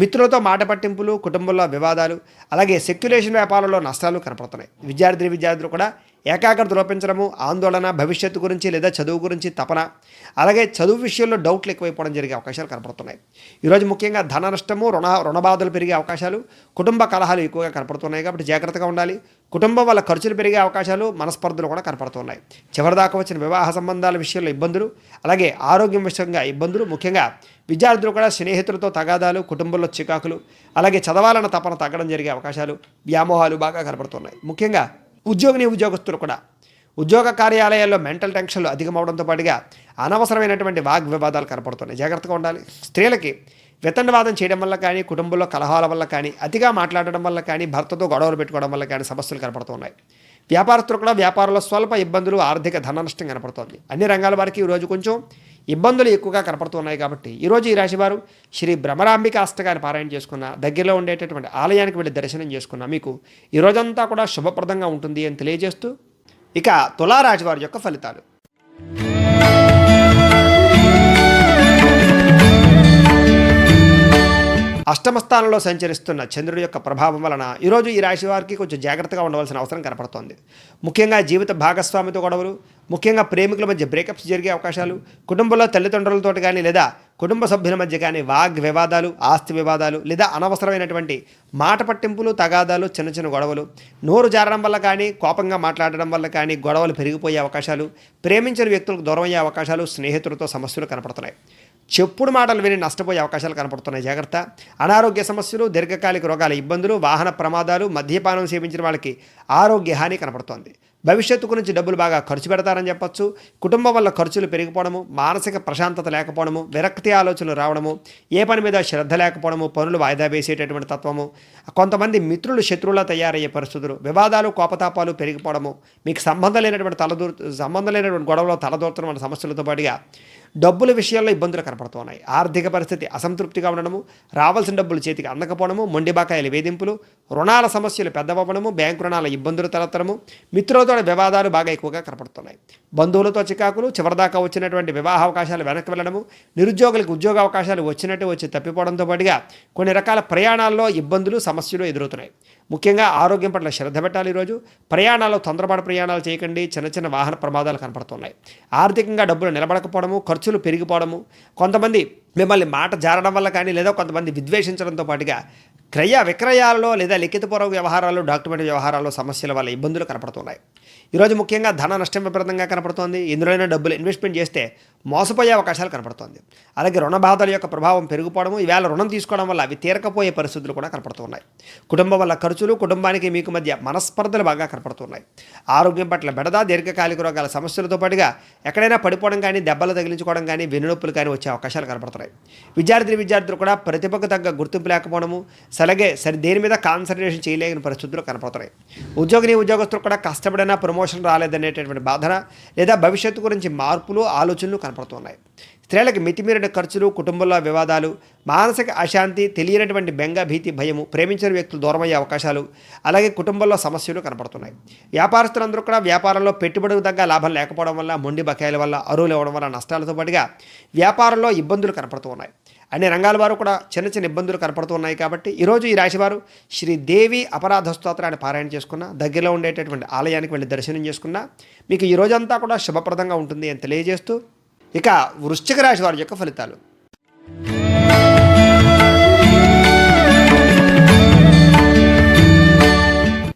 మిత్రులతో మాట పట్టింపులు, కుటుంబంలో వివాదాలు, అలాగే సెక్యులేషన్ వ్యాపారంలో నష్టాలు కనపడుతున్నాయి. విద్యార్థులు కూడా ఏకాగ్రత లోపించడము, ఆందోళన, భవిష్యత్తు గురించి లేదా చదువు గురించి తపన, అలాగే చదువు విషయంలో డౌట్లు ఎక్కువైపోవడం జరిగే అవకాశాలు కనపడుతున్నాయి. ఈరోజు ముఖ్యంగా ధన నష్టము, రుణబాధలు పెరిగే అవకాశాలు, కుటుంబ కలహాలు ఎక్కువగా కనపడుతున్నాయి కాబట్టి జాగ్రత్తగా ఉండాలి. కుటుంబం వల్ల ఖర్చులు పెరిగే అవకాశాలు, మనస్పర్ధలు కూడా కనపడుతున్నాయి. చివరిదాకా వచ్చిన వివాహ సంబంధాల విషయంలో ఇబ్బందులు, అలాగే ఆరోగ్యం విషయంగా ఇబ్బందులు, ముఖ్యంగా విద్యార్థులు కూడా స్నేహితులతో తగాదాలు, కుటుంబంలో చికాకులు, అలాగే చదవాలన్న తపన తగ్గడం జరిగే అవకాశాలు, వ్యామోహాలు బాగా కనపడుతున్నాయి. ముఖ్యంగా ఉద్యోగస్తులు కూడా ఉద్యోగ కార్యాలయాల్లో మెంటల్ టెన్షన్లు అధికమవడంతో పాటుగా అనవసరమైనటువంటి వాగ్వివాదాలు కనపడుతున్నాయి. జాగ్రత్తగా ఉండాలి. స్త్రీలకి వితండవాదం చేయడం వల్ల కానీ, కుటుంబంలో కలహాల వల్ల కానీ, అతిగా మాట్లాడడం వల్ల కానీ, భర్తతో గొడవలు పెట్టుకోవడం వల్ల కానీ సమస్యలు కనపడుతున్నాయి. వ్యాపారస్తులు కూడా వ్యాపారంలో స్వల్ప ఇబ్బందులు, ఆర్థిక ధన నష్టం కనపడుతోంది. అన్ని రంగాల వారికి ఈరోజు కొంచెం ఇబ్బందులు ఎక్కువగా కనపడుతున్నాయి కాబట్టి ఈరోజు ఈ రాశివారు శ్రీ భ్రమరాంబిక అష్టకాన్ని పారాయణ చేసుకున్న, దగ్గరలో ఉండేటటువంటి ఆలయానికి వెళ్ళి దర్శనం చేసుకున్న మీకు ఈ రోజంతా కూడా శుభప్రదంగా ఉంటుంది అని తెలియజేస్తూ, ఇక తులారాశి వారి యొక్క ఫలితాలు. అష్టమ స్థానంలో సంచరిస్తున్న చంద్రుడి యొక్క ప్రభావం వలన ఈరోజు ఈ రాశి వారికి కొంచెం జాగ్రత్తగా ఉండవలసిన అవసరం కనపడుతోంది. ముఖ్యంగా జీవిత భాగస్వామితో గొడవలు, ముఖ్యంగా ప్రేమికుల మధ్య బ్రేకప్స్ జరిగే అవకాశాలు, కుటుంబంలో తల్లిదండ్రులతో కానీ లేదా కుటుంబ సభ్యుల మధ్య కానీ వివాదాలు, ఆస్తి వివాదాలు, లేదా అనవసరమైనటువంటి మాట పట్టింపులు, తగాదాలు, చిన్న చిన్న గొడవలు, నోరు జారడం వల్ల కానీ, కోపంగా మాట్లాడడం వల్ల కానీ గొడవలు పెరిగిపోయే అవకాశాలు, ప్రేమించిన వ్యక్తులకు దూరం అయ్యే అవకాశాలు, స్నేహితులతో సమస్యలు కనపడుతున్నాయి. చెప్పుడు మాటలు విని నష్టపోయే అవకాశాలు కనపడుతున్నాయి. జాగ్రత్త. అనారోగ్య సమస్యలు, దీర్ఘకాలిక రోగాల ఇబ్బందులు, వాహన ప్రమాదాలు, మద్యపానం సేవించిన వాళ్ళకి ఆరోగ్య హాని కనపడుతోంది. భవిష్యత్తు గురించి డబ్బులు బాగా ఖర్చు పెడతారని చెప్పొచ్చు. కుటుంబం వల్ల ఖర్చులు పెరిగిపోవడము, మానసిక ప్రశాంతత లేకపోవడము, విరక్తి ఆలోచనలు రావడము, ఏ పని మీద శ్రద్ధ లేకపోవడము, పనులు వాయిదా వేసేటటువంటి తత్వము, కొంతమంది మిత్రులు శత్రువులా తయారయ్యే పరిస్థితులు, వివాదాలు, కోపతాపాలు పెరిగిపోవడము, మీకు సంబంధం లేనటువంటి గొడవలో తలదూర్చడం వంటి సమస్యలతో పాటుగా డబ్బుల విషయాల్లో ఇబ్బందులు కనపడుతున్నాయి. ఆర్థిక పరిస్థితి అసంతృప్తిగా ఉండడము, రావాల్సిన డబ్బులు చేతికి అందకపోవడము, మొండి బకాయిల వేధింపులు, రుణాల సమస్యలు పెద్దవడము, బ్యాంకు రుణాల ఇబ్బందులు తలెత్తడము, మిత్రులతో వివాదాలు బాగా ఎక్కువగా కనపడుతున్నాయి. బంధువులతో చికాకులు, చివరిదాకా వచ్చినటువంటి వివాహ అవకాశాలు వెనక్కి వెళ్ళడము, నిరుద్యోగులకు ఉద్యోగ అవకాశాలు వచ్చినట్టు వచ్చి తప్పిపోవడంతో పాటుగా కొన్ని రకాల ప్రయాణాల్లో ఇబ్బందులు, సమస్యలు ఎదురవుతున్నాయి. ముఖ్యంగా ఆరోగ్యం పట్ల శ్రద్ధ పెట్టాలి. ఈరోజు ప్రయాణాల్లో తొందరపాటు ప్రయాణాలు చేయకండి. చిన్న చిన్న వాహన ప్రమాదాలు కనపడుతున్నాయి. ఆర్థికంగా డబ్బులు నిలబడకపోవడము, ఖర్చులు పెరిగిపోవడము, కొంతమంది మిమ్మల్ని మాట జారడం వల్ల కానీ లేదా కొంతమంది విద్వేషించడంతో పాటుగా క్రయ విక్రయాలలో లేదా లిఖితపూర్వక వ్యవహారాలు, డాక్యుమెంట్ వ్యవహారాల్లో సమస్యల వల్ల ఇబ్బందులు కనపడుతున్నాయి. ఈరోజు ముఖ్యంగా ధన నష్టం విపరీతంగా కనపడుతోంది. ఇందులోనే డబ్బులు ఇన్వెస్ట్మెంట్ చేస్తే మోసపోయే అవకాశాలు కనపడుతోంది. అలాగే రుణ బాధల యొక్క ప్రభావం పెరిగిపోవడము, ఈవేళ రుణం తీసుకోవడం వల్ల అవి తీరకపోయే పరిస్థితులు కూడా కనపడుతున్నాయి. కుటుంబం వల్ల ఖర్చులు, కుటుంబానికి మీకు మధ్య మనస్పర్ధలు బాగా కనపడుతున్నాయి. ఆరోగ్యం పట్ల బెడద, దీర్ఘకాలిక రోగాల సమస్యలతో పాటుగా ఎక్కడైనా పడిపోవడం కానీ, దెబ్బలు తగిలించుకోవడం కానీ, వెన్నునొప్పులు కానీ వచ్చే అవకాశాలు కనపడుతున్నాయి. విద్యార్థులు కూడా ప్రతిభకు తగ్గ గుర్తింపు లేకపోవడము, దేని మీద కాన్సన్ట్రేషన్ చేయలేని పరిస్థితులు కనపడుతున్నాయి. ఉద్యోగస్తులు కూడా కష్టపడినా ప్రమోషన్ రాలేదనేటటువంటి బాధన లేదా భవిష్యత్తు గురించి మార్పులు, ఆలోచనలు కనపడుతున్నాయి. స్త్రీలకు మితిమీరిన ఖర్చులు, కుటుంబంలో వివాదాలు, మానసిక అశాంతి, తెలియనటువంటి బెంగ, భీతి, భయము, ప్రేమించిన వ్యక్తులు దూరమయ్యే అవకాశాలు, అలాగే కుటుంబంలో సమస్యలు కనపడుతున్నాయి. వ్యాపారస్తులందరూ కూడా వ్యాపారంలో పెట్టుబడికి తగ్గ లాభం లేకపోవడం వల్ల, మొండి బకాయిల వల్ల, అరువులు ఇవ్వడం వల్ల నష్టాలతో పాటుగా వ్యాపారంలో ఇబ్బందులు కనపడుతూ ఉన్నాయి. అన్ని రంగాల వారు కూడా చిన్న చిన్న ఇబ్బందులు కనపడుతూ ఉన్నాయి. కాబట్టి ఈరోజు ఈ రాశివారు శ్రీదేవి అపరాధ స్తోత్రాన్ని పారాయణ చేసుకున్న, దగ్గరలో ఉండేటటువంటి ఆలయానికి వెళ్ళి దర్శనం చేసుకున్న మీకు ఈ రోజంతా కూడా శుభప్రదంగా ఉంటుంది అని తెలియజేస్తూ, ఇక వృశ్చిక రాశి వారి యొక్క ఫలితాలు.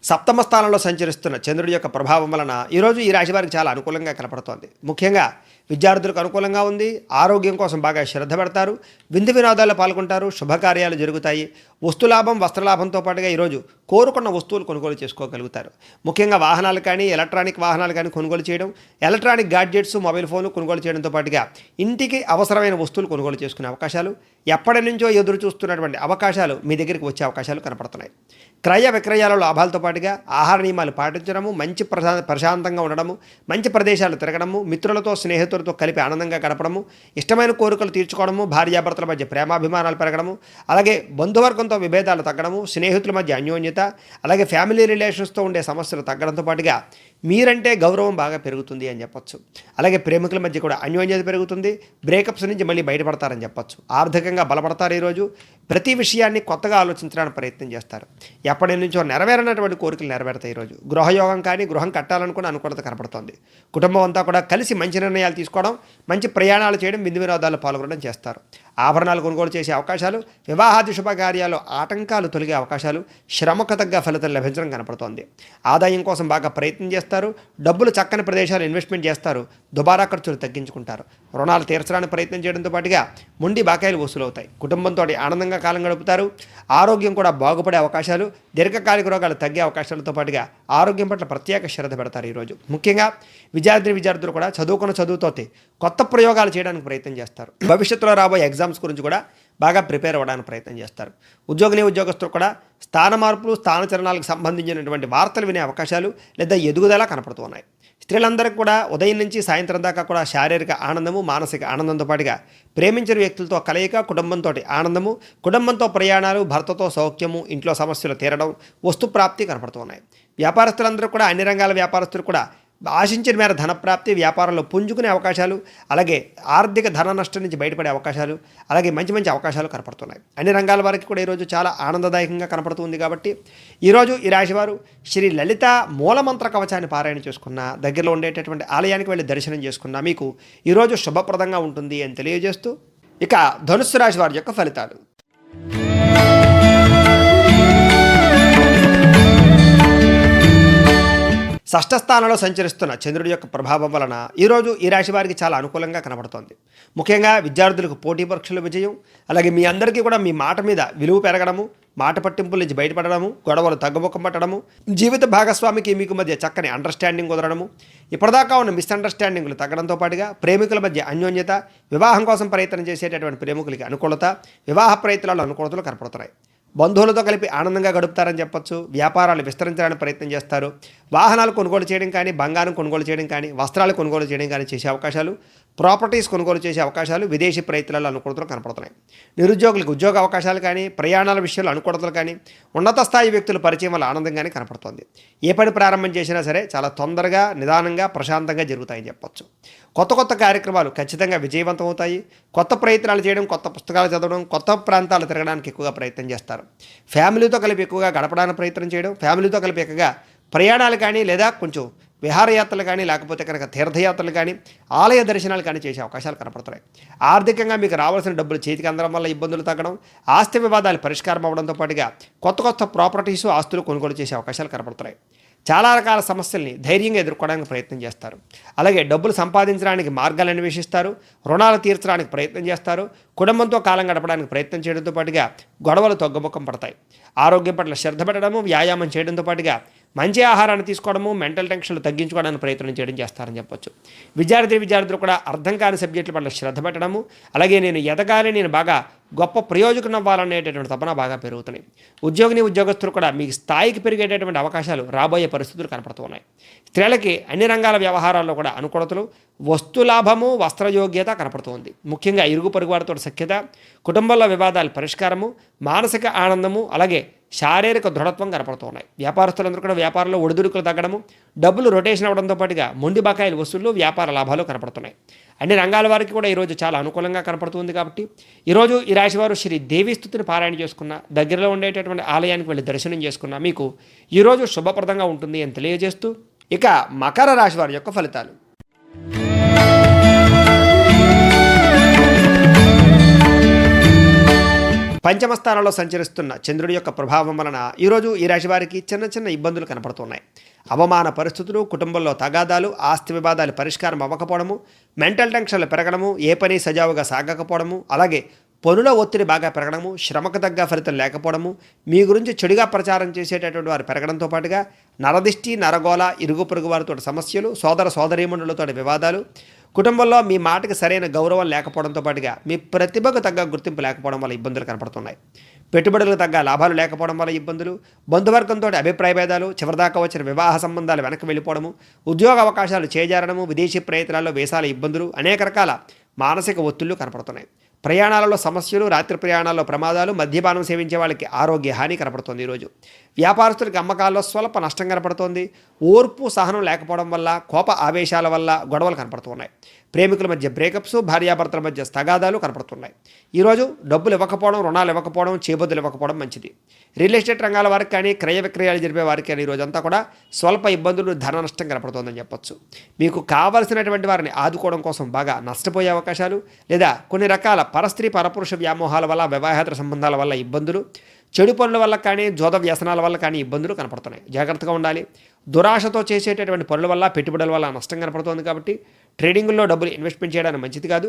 సప్తమ స్థానంలో సంచరిస్తున్న చంద్రుడి యొక్క ప్రభావం వలన ఈరోజు ఈ రాశి వారికి చాలా అనుకూలంగా కనపడుతోంది. ముఖ్యంగా విద్యార్థులకు అనుకూలంగా ఉంది. ఆరోగ్యం కోసం బాగా శ్రద్ధ పెడతారు. విందు వినోదాల్లో పాల్గొంటారు. శుభకార్యాలు జరుగుతాయి. వస్తులాభం, వస్త్రలాభంతో పాటుగా ఈరోజు కోరుకున్న వస్తువులు కొనుగోలు చేసుకోగలుగుతారు. ముఖ్యంగా వాహనాలు కానీ, ఎలక్ట్రానిక్ వాహనాలు కానీ కొనుగోలు చేయడం, ఎలక్ట్రానిక్ గాడ్జెట్స్, మొబైల్ ఫోన్లు కొనుగోలు చేయడంతో పాటుగా ఇంటికి అవసరమైన వస్తువులు కొనుగోలు చేసుకునే అవకాశాలు, ఎప్పటి నుంచో ఎదురు చూస్తున్నటువంటి అవకాశాలు మీ దగ్గరికి వచ్చే అవకాశాలు కనపడుతున్నాయి. క్రయ విక్రయాల లాభాలతో పాటుగా ఆహార నియమాలు పాటించడము, మంచి ప్రశాంతంగా ఉండడము, మంచి ప్రదేశాలు తిరగడము, మిత్రులతో స్నేహితులతో కలిపి ఆనందంగా గడపడము, ఇష్టమైన కోరికలు తీర్చుకోవడము, భార్యాభర్తల మధ్య ప్రేమాభిమానాలు పెరగడము, అలాగే బంధువర్గంతో విభేదాలు తగ్గడము, స్నేహితుల మధ్య అన్యోన్యత, అలాగే ఫ్యామిలీ రిలేషన్స్తో ఉండే సమస్యలు తగ్గడంతో పాటుగా మీరంటే గౌరవం బాగా పెరుగుతుంది అని చెప్పొచ్చు. అలాగే ప్రేమికుల మధ్య కూడా అన్యోన్యత పెరుగుతుంది. బ్రేకప్స్ నుంచి మళ్ళీ బయటపడతారని చెప్పొచ్చు. ఆర్థికంగా బలపడతారు. ఈరోజు ప్రతి విషయాన్ని కొత్తగా ఆలోచించడానికి ప్రయత్నం చేస్తారు. ఎప్పటి నుంచో నెరవేరనటువంటి కోరికలు నెరవేరుతాయి. ఈరోజు గృహయోగం కానీ, గృహం కట్టాలనుకుని అనుకూలత కనపడుతోంది. కుటుంబం అంతా కూడా కలిసి మంచి నిర్ణయాలు తీసుకోవడం, మంచి ప్రయాణాలు చేయడం, విందు వినోదాల్లో పాల్గొనడం చేస్తారు. ఆభరణాలు కొనుగోలు చేసే అవకాశాలు, వివాహాది శుభకార్యాలు ఆటంకాలు తొలగే అవకాశాలు, శ్రమకు తగ్గ ఫలితం లభించడం కనపడుతోంది. ఆదాయం కోసం బాగా ప్రయత్నం చేస్తారు. డబ్బులు చక్కని ప్రదేశాలు ఇన్వెస్ట్మెంట్ చేస్తారు. దుబారా ఖర్చులు తగ్గించుకుంటారు. రుణాలు తీర్చడానికి ప్రయత్నం చేయడంతో పాటుగా మొండి బాకాయలు వసూలవుతాయి. కుటుంబంతో ఆనందంగా కాలం గడుపుతారు. ఆరోగ్యం కూడా బాగుపడే అవకాశాలు, దీర్ఘకాలిక రోగాలు తగ్గే అవకాశాలతో పాటుగా ఆరోగ్యం పట్ల ప్రత్యేక శ్రద్ధ పెడతారు. ఈరోజు ముఖ్యంగా విద్యార్థులు కూడా చదువుకున్న చదువుతో కొత్త ప్రయోగాలు చేయడానికి ప్రయత్నం చేస్తారు. భవిష్యత్తులో రాబోయే ఎగ్జామ్స్ గురించి కూడా బాగా ప్రిపేర్ అవ్వడానికి ప్రయత్నం చేస్తారు. ఉద్యోగస్తులు కూడా స్థాన మార్పులు, స్థానచలనాలకు సంబంధించినటువంటి వార్తలు వినే అవకాశాలు లేదా ఎదుగుదల కనపడుతూ ఉన్నాయి. స్త్రీలందరికీ కూడా ఉదయం నుంచి సాయంత్రం దాకా కూడా శారీరక ఆనందము, మానసిక ఆనందంతో పాటుగా ప్రేమించిన వ్యక్తులతో కలయిక, కుటుంబంతో ఆనందము, కుటుంబంతో ప్రయాణాలు, భర్తతో సౌఖ్యము, ఇంట్లో సమస్యలు తీరడం, వస్తుప్రాప్తి కనపడుతూ ఉన్నాయి. వ్యాపారస్తులందరూ కూడా, అన్ని రంగాల వ్యాపారస్తులు కూడా ఆశించిన మేర ధనప్రాప్తి, వ్యాపారంలో పుంజుకునే అవకాశాలు, అలాగే ఆర్థిక ధన నష్టం నుంచి బయటపడే అవకాశాలు, అలాగే మంచి మంచి అవకాశాలు కనపడుతున్నాయి. అన్ని రంగాల వారికి కూడా ఈరోజు చాలా ఆనందదాయకంగా కనపడుతుంది. కాబట్టి ఈరోజు ఈ రాశివారు శ్రీ లలిత మూలమంత్ర కవచాన్ని పారాయణ చేసుకున్న, దగ్గరలో ఉండేటటువంటి ఆలయానికి వెళ్ళి దర్శనం చేసుకున్న మీకు ఈరోజు శుభప్రదంగా ఉంటుంది అని తెలియజేస్తూ, ఇక ధనుస్సు రాశి వారి యొక్క ఫలితాలు. షష్ఠ స్థానంలో సంచరిస్తున్న చంద్రుడి యొక్క ప్రభావం వలన ఈరోజు ఈ రాశి వారికి చాలా అనుకూలంగా కనబడుతోంది. ముఖ్యంగా విద్యార్థులకు పోటీ పరీక్షల విజయం, అలాగే మీ అందరికీ కూడా మీ మాట మీద విలువ పెరగడము, మాట పట్టింపుల నుంచి బయటపడడము, గొడవలు తగ్గుముఖం పట్టడము, జీవిత భాగస్వామికి మీకు మధ్య చక్కని అండర్స్టాండింగ్ కుదరడము, ఇప్పటిదాకా ఉన్న మిస్అండర్స్టాండింగ్లు తగ్గడంతో పాటుగా ప్రేమికుల మధ్య అన్యోన్యత, వివాహం కోసం ప్రయత్నం చేసేటటువంటి ప్రేమికులకి అనుకూలత, వివాహ ప్రయత్నాలు అనుకూలతలు కనపడుతున్నాయి. బంధువులతో కలిపి ఆనందంగా గడుపుతారని చెప్పొచ్చు. వ్యాపారాలు విస్తరించడానికి ప్రయత్నం చేస్తారు. వాహనాలు కొనుగోలు చేయడం కానీ, బంగారం కొనుగోలు చేయడం కానీ, వస్త్రాలు కొనుగోలు చేయడం కానీ చేసే అవకాశాలు, ప్రాపర్టీస్ కొనుగోలు చేసే అవకాశాలు, విదేశీ ప్రయత్నాలు అనుకూలతలు కనపడుతున్నాయి. నిరుద్యోగులకు ఉద్యోగ అవకాశాలు కానీ, ప్రయాణాల విషయంలో అనుకూలతలు కానీ, ఉన్నత స్థాయి వ్యక్తుల పరిచయం వల్ల ఆనందంగానే కనపడుతోంది. ఏ పని ప్రారంభం చేసినా సరే చాలా తొందరగా, నిదానంగా, ప్రశాంతంగా జరుగుతాయని చెప్పొచ్చు. కొత్త కార్యక్రమాలు ఖచ్చితంగా విజయవంతం అవుతాయి. కొత్త ప్రయత్నాలు చేయడం, కొత్త పుస్తకాలు చదవడం, కొత్త ప్రాంతాలు తిరగడానికి ఎక్కువగా ప్రయత్నం చేస్తారు. ఫ్యామిలీతో కలిపి ఎక్కువగా గడపడానికి ప్రయత్నం చేయడం, ఫ్యామిలీతో కలిపి ఎక్కువగా ప్రయాణాలు కానీ, లేదా కొంచెం విహారయాత్రలు కానీ, లేకపోతే కనుక తీర్థయాత్రలు కానీ, ఆలయ దర్శనాలు కానీ చేసే అవకాశాలు కనపడుతున్నాయి. ఆర్థికంగా మీకు రావాల్సిన డబ్బులు చేతికి అందడం వల్ల ఇబ్బందులు తగ్గడం, ఆస్తి వివాదాలు పరిష్కారం అవ్వడంతో పాటుగా కొత్త ప్రాపర్టీసు, ఆస్తులు కొనుగోలు చేసే అవకాశాలు కనపడుతున్నాయి. చాలా రకాల సమస్యల్ని ధైర్యంగా ఎదుర్కోవడానికి ప్రయత్నం చేస్తారు. అలాగే డబ్బులు సంపాదించడానికి మార్గాలు అన్వేషిస్తారు. రుణాలు తీర్చడానికి ప్రయత్నం చేస్తారు. కుటుంబంతో కాలం గడపడానికి ప్రయత్నం చేయడంతో పాటుగా గొడవలు తగ్గుముఖం పడతాయి. ఆరోగ్యం పట్ల శ్రద్ధ పెట్టడము, వ్యాయామం చేయడంతో పాటుగా మంచి ఆహారాన్ని తీసుకోవడము, మెంటల్ టెన్షన్లు తగ్గించుకోవడానికి ప్రయత్నం చేయడం చేస్తారని చెప్పొచ్చు. విద్యార్థులు కూడా అర్థం కాని సబ్జెక్టుల పట్ల శ్రద్ధ పెట్టడము, అలాగే నేను ఎదగాలి, నేను బాగా గొప్ప ప్రయోజకం అవ్వాలనేటటువంటి తపన బాగా పెరుగుతున్నాయి. ఉద్యోగస్తులు కూడా మీ స్థాయికి పెరిగేటటువంటి అవకాశాలు రాబోయే పరిస్థితులు కనపడుతూ ఉన్నాయి. స్త్రీలకి అన్ని రంగాల వ్యవహారాల్లో కూడా అనుకూలతలు, వస్తులాభము, వస్త్రయోగ్యత కనపడుతుంది. ముఖ్యంగా ఇరుగు పొరుగు వారితో సఖ్యత, కుటుంబంలో వివాదాల పరిష్కారము, మానసిక ఆనందము, అలాగే శారీరక దృఢత్వం కనపడుతూ ఉన్నాయి. వ్యాపారస్తులందరూ కూడా వ్యాపారంలో ఒడిదుడుకులు తగ్గడము, డబ్బులు రొటేషన్ అవ్వడంతో పాటుగా మొండి బకాయిల వసూళ్లు, వ్యాపార లాభాలు కనపడుతున్నాయి. అన్ని రంగాల వారికి కూడా ఈరోజు చాలా అనుకూలంగా కనపడుతుంది. కాబట్టి ఈరోజు ఈ రాశివారు శ్రీ దేవీ స్తుతిని పారాయణ చేసుకున్న, దగ్గరలో ఉండేటటువంటి ఆలయానికి వెళ్ళి దర్శనం చేసుకున్న మీకు ఈరోజు శుభప్రదంగా ఉంటుంది అని తెలియజేస్తూ, ఇక మకర రాశి వారి యొక్క ఫలితాలు. పంచమ స్థానంలో సంచరిస్తున్న చంద్రుడి యొక్క ప్రభావం వలన ఈరోజు ఈ రాశి వారికి చిన్న ఇబ్బందులు కనపడుతున్నాయి. అవమాన పరిస్థితులు, కుటుంబంలో తగాదాలు, ఆస్తి వివాదాలు పరిష్కారం అవ్వకపోవడము, మెంటల్ టెన్షన్లు పెరగడము, ఏ పని సజావుగా సాగకపోవడము, అలాగే పనుల ఒత్తిడి బాగా పెరగడము, శ్రమకు తగ్గ ఫలితం లేకపోవడము, మీ గురించి చెడుగా ప్రచారం చేసేటటువంటి వారు పెరగడంతో పాటుగా నరదిష్టి, నరగోళ, ఇరుగు పొరుగు వారితో సమస్యలు, సోదర సోదరీమణులతో వివాదాలు, కుటుంబంలో మీ మాటకి సరైన గౌరవం లేకపోవడంతో పాటుగా మీ ప్రతిభకు తగ్గ గుర్తింపు లేకపోవడం వల్ల ఇబ్బందులు కనపడుతున్నాయి. పెట్టుబడులకు తగ్గ లాభాలు లేకపోవడం వల్ల ఇబ్బందులు, బంధువర్గంతో అభిప్రాయ భేదాలు, చివరిదాకా వచ్చిన వివాహ సంబంధాలు వెనక్కి వెళ్ళిపోవడము, ఉద్యోగ అవకాశాలు చేజారడము, విదేశీ ప్రయత్నాల్లో వేసాల ఇబ్బందులు, అనేక రకాల మానసిక ఒత్తిళ్లు కనపడుతున్నాయి. ప్రయాణాలలో సమస్యలు, రాత్రి ప్రయాణాల్లో ప్రమాదాలు, మద్యపానం సేవించే వాళ్ళకి ఆరోగ్య హాని కనపడుతోంది. ఈరోజు వ్యాపారస్తులకి అమ్మకాల్లో స్వల్ప నష్టం కనపడుతోంది. ఓర్పు సహనం లేకపోవడం వల్ల, కోప ఆవేశాల వల్ల గొడవలు కనపడుతున్నాయి. ప్రేమికుల మధ్య బ్రేకప్స్, భార్యాభర్తల మధ్య తగాదాలు కనపడుతున్నాయి. ఈరోజు డబ్బులు ఇవ్వకపోవడం, రుణాలు ఇవ్వకపోవడం, చేబద్దులు ఇవ్వకపోవడం మంచిది. రియల్ ఎస్టేట్ రంగాల వారికి కానీ, క్రయ విక్రయాలు జరిపే వారికి కానీ ఈరోజంతా కూడా స్వల్ప ఇబ్బందులు, ధన నష్టం కనపడుతోందని చెప్పొచ్చు. మీకు కావలసినటువంటి వారిని ఆదుకోవడం కోసం బాగా నష్టపోయే అవకాశాలు, లేదా కొన్ని రకాల పరస్త్రీ పరపురుష వ్యామోహాల వల్ల, వివాహేతర సంబంధాల వల్ల ఇబ్బందులు, చెడు పనుల వల్ల కానీ, జోద వ్యసనాల వల్ల కానీ ఇబ్బందులు కనపడుతున్నాయి. జాగ్రత్తగా ఉండాలి. దురాశతో చేసేటటువంటి పనుల వల్ల, పెట్టుబడుల వల్ల నష్టం కనపడుతోంది కాబట్టి ట్రేడింగ్లో డబ్బులు ఇన్వెస్ట్మెంట్ చేయడానికి మంచిది కాదు.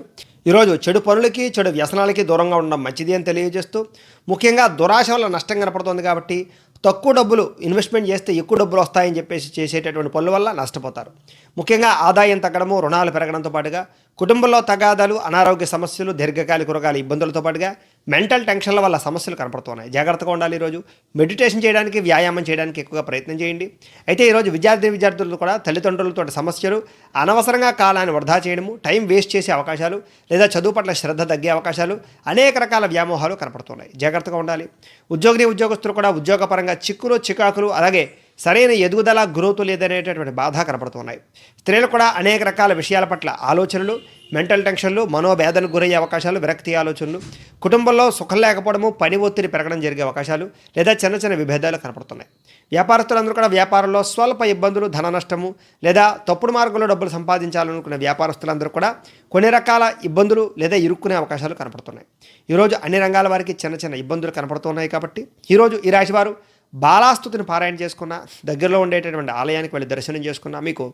ఈరోజు చెడు పనులకి, చెడు వ్యసనాలకి దూరంగా ఉండడం మంచిది అని తెలియజేస్తూ, ముఖ్యంగా దురాశ వల్ల నష్టం కనపడుతోంది కాబట్టి తక్కువ డబ్బులు ఇన్వెస్ట్మెంట్ చేస్తే ఎక్కువ డబ్బులు వస్తాయని చెప్పేసి చేసేటటువంటి పనుల వల్ల నష్టపోతారు. ముఖ్యంగా ఆదాయం తగ్గడము, రుణాలు పెరగడంతో పాటుగా కుటుంబంలో తగాదాలు, అనారోగ్య సమస్యలు, దీర్ఘకాలిక రోగాల ఇబ్బందులతో పాటుగా మెంటల్ టెన్షన్ల వల్ల సమస్యలు కనపడుతున్నాయి. జాగ్రత్తగా ఉండాలి. ఈరోజు మెడిటేషన్ చేయడానికి, వ్యాయామం చేయడానికి ఎక్కువగా ప్రయత్నం చేయండి. అయితే ఈరోజు విద్యార్థులు కూడా తల్లిదండ్రులతో సమస్యలు, అనవసరంగా కాలాన్ని వృధా చేయడము, టైం వేస్ట్ చేసే అవకాశాలు, లేదా చదువు పట్ల శ్రద్ధ తగ్గే అవకాశాలు, అనేక రకాల వ్యామోహాలు కనపడుతున్నాయి. జాగ్రత్తగా ఉండాలి. ఉద్యోగస్తులు కూడా ఉద్యోగపరంగా చిక్కులు, చికాకులు, అలాగే సరైన ఎదుగుదల, గ్రోత్ లేదనేటటువంటి బాధ కనపడుతున్నాయి. స్త్రీలు కూడా అనేక రకాల విషయాల పట్ల ఆలోచనలు, మెంటల్ టెన్షన్లు, మనోవేదనకు గురయ్యే అవకాశాలు, విరక్తి ఆలోచనలు, కుటుంబంలో సుఖం లేకపోవడము, పని ఒత్తిడి పెరగడం జరిగే అవకాశాలు, లేదా చిన్న చిన్న విభేదాలు కనపడుతున్నాయి. వ్యాపారస్తులందరూ కూడా వ్యాపారంలో స్వల్ప ఇబ్బందులు, ధన నష్టము, లేదా తప్పుడు మార్గంలో డబ్బులు సంపాదించాలనుకున్న వ్యాపారస్తులందరూ కూడా కొన్ని రకాల ఇబ్బందులు లేదా ఇరుక్కునే అవకాశాలు కనపడుతున్నాయి. ఈరోజు అన్ని రంగాల వారికి చిన్న చిన్న ఇబ్బందులు కనపడుతున్నాయి కాబట్టి ఈరోజు ఈ రాశివారు బాలాస్తుతిని పారాయణ చేసుకున్న, దగ్గరలో ఉండేటటువంటి ఆలయానికి వెళ్ళి దర్శనం చేసుకున్న మీకు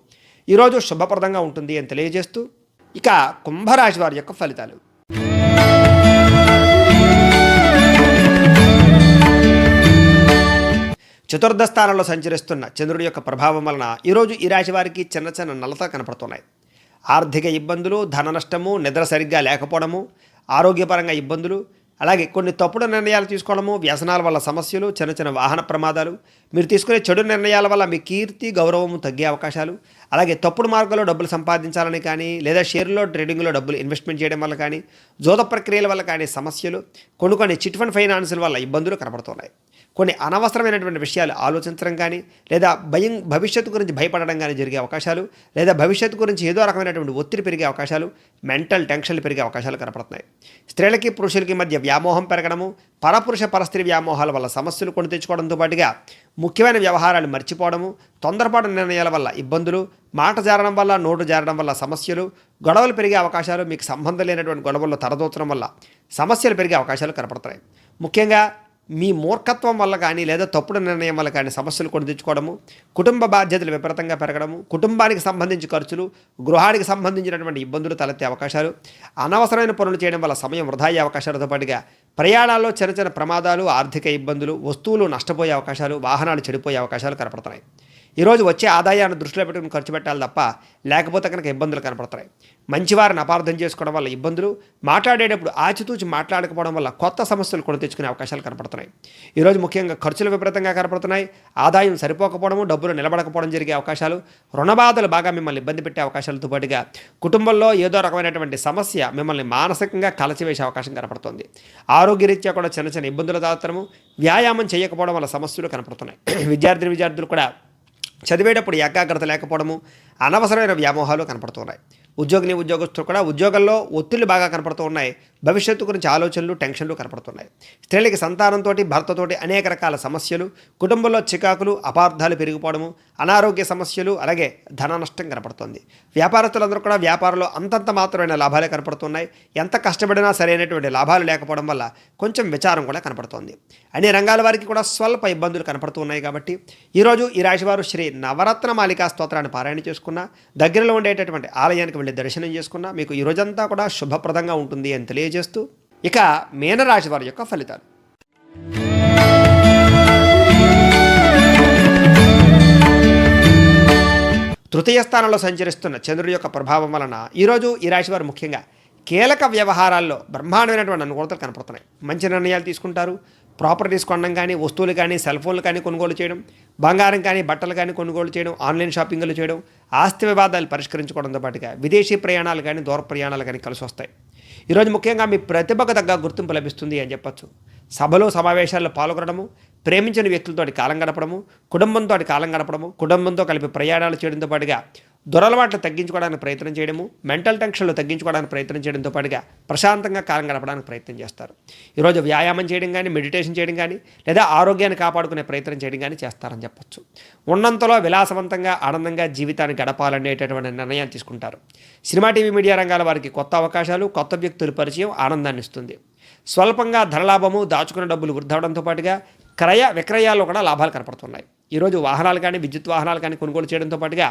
ఈరోజు శుభప్రదంగా ఉంటుంది అని తెలియజేస్తూ, ఇక కుంభరాశి వారి యొక్క ఫలితాలు. చతుర్థ స్థానంలో సంచరిస్తున్న చంద్రుడి యొక్క ప్రభావం వలన ఈరోజు ఈ రాశి వారికి చిన్న చిన్న నలత కనపడుతున్నాయి. ఆర్థిక ఇబ్బందులు, ధన నష్టము, నిద్ర సరిగ్గా లేకపోవడము, ఆరోగ్యపరంగా ఇబ్బందులు, అలాగే కొన్ని తప్పుడు నిర్ణయాలు తీసుకోవడము, వ్యసనాల వల్ల సమస్యలు, చిన్న చిన్న వాహన ప్రమాదాలు, మీరు తీసుకునే చెడు నిర్ణయాల వల్ల మీ కీర్తి, గౌరవము తగ్గే అవకాశాలు, అలాగే తప్పుడు మార్గంలో డబ్బులు సంపాదించాలని కానీ, లేదా షేర్లో, ట్రేడింగ్లో డబ్బులు ఇన్వెస్ట్మెంట్ చేయడం వల్ల కానీ, జోద ప్రక్రియల వల్ల కానీ సమస్యలు, కొన్ని చిట్ ఫండ్ ఫైనాన్సుల వల్ల ఇబ్బందులు కనపడుతున్నాయి. కొన్ని అనవసరమైనటువంటి విషయాలు ఆలోచించడం కానీ, లేదా భవిష్యత్తు గురించి భయపడడం కానీ జరిగే అవకాశాలు, లేదా భవిష్యత్తు గురించి ఏదో రకమైనటువంటి ఒత్తిడి పెరిగే అవకాశాలు, మెంటల్ టెన్షన్లు పెరిగే అవకాశాలు కనపడుతున్నాయి. స్త్రీలకి పురుషులకి మధ్య వ్యామోహం పెరగడము, పరపురుష పరస్త్రీ వ్యామోహాల వల్ల సమస్యలు కొని తెచ్చుకోవడంతో పాటుగా ముఖ్యమైన వ్యవహారాలు మర్చిపోవడము, తొందరపాటు నిర్ణయాల వల్ల ఇబ్బందులు, మాట జారడం వల్ల, నోటు జారడం వల్ల సమస్యలు, గొడవలు పెరిగే అవకాశాలు, మీకు సంబంధం లేనటువంటి గొడవల్లో తరదూచడం వల్ల సమస్యలు పెరిగే అవకాశాలు కనపడుతున్నాయి. ముఖ్యంగా మీ మూర్ఖత్వం వల్ల కానీ, లేదా తప్పుడు నిర్ణయం వల్ల కానీ సమస్యలు కొని తెచ్చుకోవడము, కుటుంబ బాధ్యతలు విపరీతంగా పెరగడము, కుటుంబానికి సంబంధించి ఖర్చులు, గృహానికి సంబంధించినటువంటి ఇబ్బందులు తలెత్తే అవకాశాలు, అనవసరమైన పనులు చేయడం వల్ల సమయం వృధా అయ్యే అవకాశాలతో పాటుగా ప్రయాణాల్లో చిన్న చిన్న ప్రమాదాలు, ఆర్థిక ఇబ్బందులు, వస్తువులు నష్టపోయే అవకాశాలు, వాహనాలు చెడిపోయే అవకాశాలు కనపడుతున్నాయి. ఈరోజు వచ్చే ఆదాయాన్ని దృష్టిలో పెట్టుకుని ఖర్చు పెట్టాలి తప్ప, లేకపోతే కనుక ఇబ్బందులు కనపడుతున్నాయి. మంచివారిని అపార్థం చేసుకోవడం వల్ల ఇబ్బందులు, మాట్లాడేటప్పుడు ఆచితూచి మాట్లాడకపోవడం వల్ల కొత్త సమస్యలు కొని తెచ్చుకునే అవకాశాలు కనపడుతున్నాయి. ఈరోజు ముఖ్యంగా ఖర్చులు విపరీతంగా కనపడుతున్నాయి. ఆదాయం సరిపోకపోవడము, డబ్బులు నిలబడకపోవడం జరిగే అవకాశాలు, రుణబాధలు బాగా మిమ్మల్ని ఇబ్బంది పెట్టే అవకాశాలతో పాటుగా కుటుంబంలో ఏదో రకమైనటువంటి సమస్య మిమ్మల్ని మానసికంగా కలచివేసే అవకాశం కనపడుతుంది. ఆరోగ్యరీత్యా కూడా చిన్న చిన్న ఇబ్బందులు తాగుతాము. వ్యాయామం చేయకపోవడం వల్ల సమస్యలు కనపడుతున్నాయి. విద్యార్థులు కూడా చదివేటప్పుడు ఏకాగ్రత లేకపోవడము, అనవసరమైన వ్యామోహాలు కనపడుతున్నాయి. ఉద్యోగస్తులు కూడా ఉద్యోగంలో ఒత్తిళ్లు బాగా కనపడుతూ ఉన్నాయి. భవిష్యత్తు గురించి ఆలోచనలు, టెన్షన్లు కనపడుతున్నాయి. స్త్రీలకి సంతానంతో, భర్తతోటి అనేక రకాల సమస్యలు, కుటుంబంలో చికాకులు, అపార్థాలు పెరిగిపోవడము, అనారోగ్య సమస్యలు, అలాగే ధన నష్టం కనపడుతుంది. వ్యాపారస్తులందరూ కూడా వ్యాపారంలో అంతంత మాత్రమైన లాభాలే కనపడుతున్నాయి. ఎంత కష్టపడినా సరైనటువంటి లాభాలు లేకపోవడం వల్ల కొంచెం విచారం కూడా కనపడుతోంది. అన్ని రంగాల వారికి కూడా స్వల్ప ఇబ్బందులు కనపడుతున్నాయి. కాబట్టి ఈరోజు ఈ రాశివారు శ్రీ నవరత్న మాలికా స్తోత్రాన్ని పారాయణ చేసుకున్న, దగ్గరలో ఉండేటటువంటి ఆలయానికి వెళ్ళి దర్శనం చేసుకున్న మీకు ఈ రోజంతా కూడా శుభప్రదంగా ఉంటుంది అని తెలియజేస్తూ, ఇక మీనరాశి వారి యొక్క ఫలితాలు. తృతీయ స్థానంలో సంచరిస్తున్న చంద్రుడి యొక్క ప్రభావం వలన ఈరోజు ఈ రాశి వారు ముఖ్యంగా కీలక వ్యవహారాల్లో బ్రహ్మాండమైనటువంటి అనుకూలతలు కనపడుతున్నాయి. మంచి నిర్ణయాలు తీసుకుంటారు. ప్రాపర్టీస్ కొనడం కానీ, వస్తువులు కానీ, సెల్ ఫోన్లు కానీ కొనుగోలు చేయడం, బంగారం కానీ, బట్టలు కానీ కొనుగోలు చేయడం, ఆన్లైన్ షాపింగ్లు చేయడం, ఆస్తి వివాదాలు పరిష్కరించుకోవడంతో పాటుగా విదేశీ ప్రయాణాలు కానీ, దూర ప్రయాణాలు కానీ కలిసి వస్తాయి. ఈరోజు ముఖ్యంగా మీ ప్రతిభకు తగ్గ గుర్తింపు లభిస్తుంది అని చెప్పచ్చు. సభలో సమావేశాల్లో పాల్గొనడము, ప్రేమించిన వ్యక్తులతో కాలం గడపడము, కుటుంబంతో కలిపి ప్రయాణాలు చేయడంతో పాటుగా దురలవాట్లు తగ్గించుకోవడానికి ప్రయత్నం చేయడము, మెంటల్ టెన్షన్లు తగ్గించుకోవడానికి ప్రయత్నం చేయడంతో పాటుగా ప్రశాంతంగా కాలం గడపడానికి ప్రయత్నం చేస్తారు. ఈరోజు వ్యాయామం చేయడం కానీ, మెడిటేషన్ చేయడం కానీ, లేదా ఆరోగ్యాన్ని కాపాడుకునే ప్రయత్నం చేయడం కానీ చేస్తారని చెప్పొచ్చు. ఉన్నంతలో విలాసవంతంగా ఆనందంగా జీవితాన్ని గడపాలనేటటువంటి నిర్ణయాలు తీసుకుంటారు. సినిమా, టీవీ, మీడియా రంగాల వారికి కొత్త అవకాశాలు, కొత్త వ్యక్తుల పరిచయం ఆనందాన్ని ఇస్తుంది. స్వల్పంగా ధనలాభము, దాచుకున్న డబ్బులు వృద్ధి అవడంతో పాటుగా క్రయ విక్రయాల్లో కూడా లాభాలు కనపడుతున్నాయి. ఈరోజు వాహనాలు కానీ, విద్యుత్ వాహనాలు కానీ కొనుగోలు చేయడంతో పాటుగా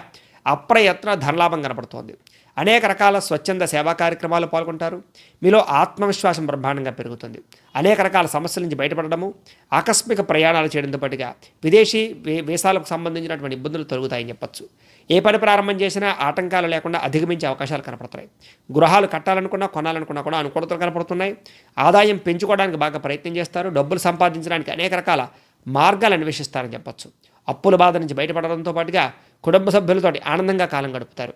అప్రయత్న ధనలాభం కనపడుతోంది. అనేక రకాల స్వచ్ఛంద సేవా కార్యక్రమాలు పాల్గొంటారు. మీలో ఆత్మవిశ్వాసం బ్రహ్మాండంగా పెరుగుతుంది. అనేక రకాల సమస్యల నుంచి బయటపడడము, ఆకస్మిక ప్రయాణాలు చేయడంతో పాటుగా విదేశీ వీసాలకు సంబంధించినటువంటి ఇబ్బందులు తొలగుతాయని చెప్పచ్చు. ఏ పని ప్రారంభం చేసినా ఆటంకాలు లేకుండా అధిగమించే అవకాశాలు కనపడుతున్నాయి. గృహాలు కట్టాలనుకున్నా, కొనాలనుకున్నా కూడా అనుకూలతలు కనపడుతున్నాయి. ఆదాయం పెంచుకోవడానికి బాగా ప్రయత్నం చేస్తారు. డబ్బులు సంపాదించడానికి అనేక రకాల మార్గాలు అన్వేషిస్తారని చెప్పచ్చు. అప్పుల బాధ నుంచి బయటపడడంతో పాటుగా కుటుంబ సభ్యులతోటి ఆనందంగా కాలం గడుపుతారు.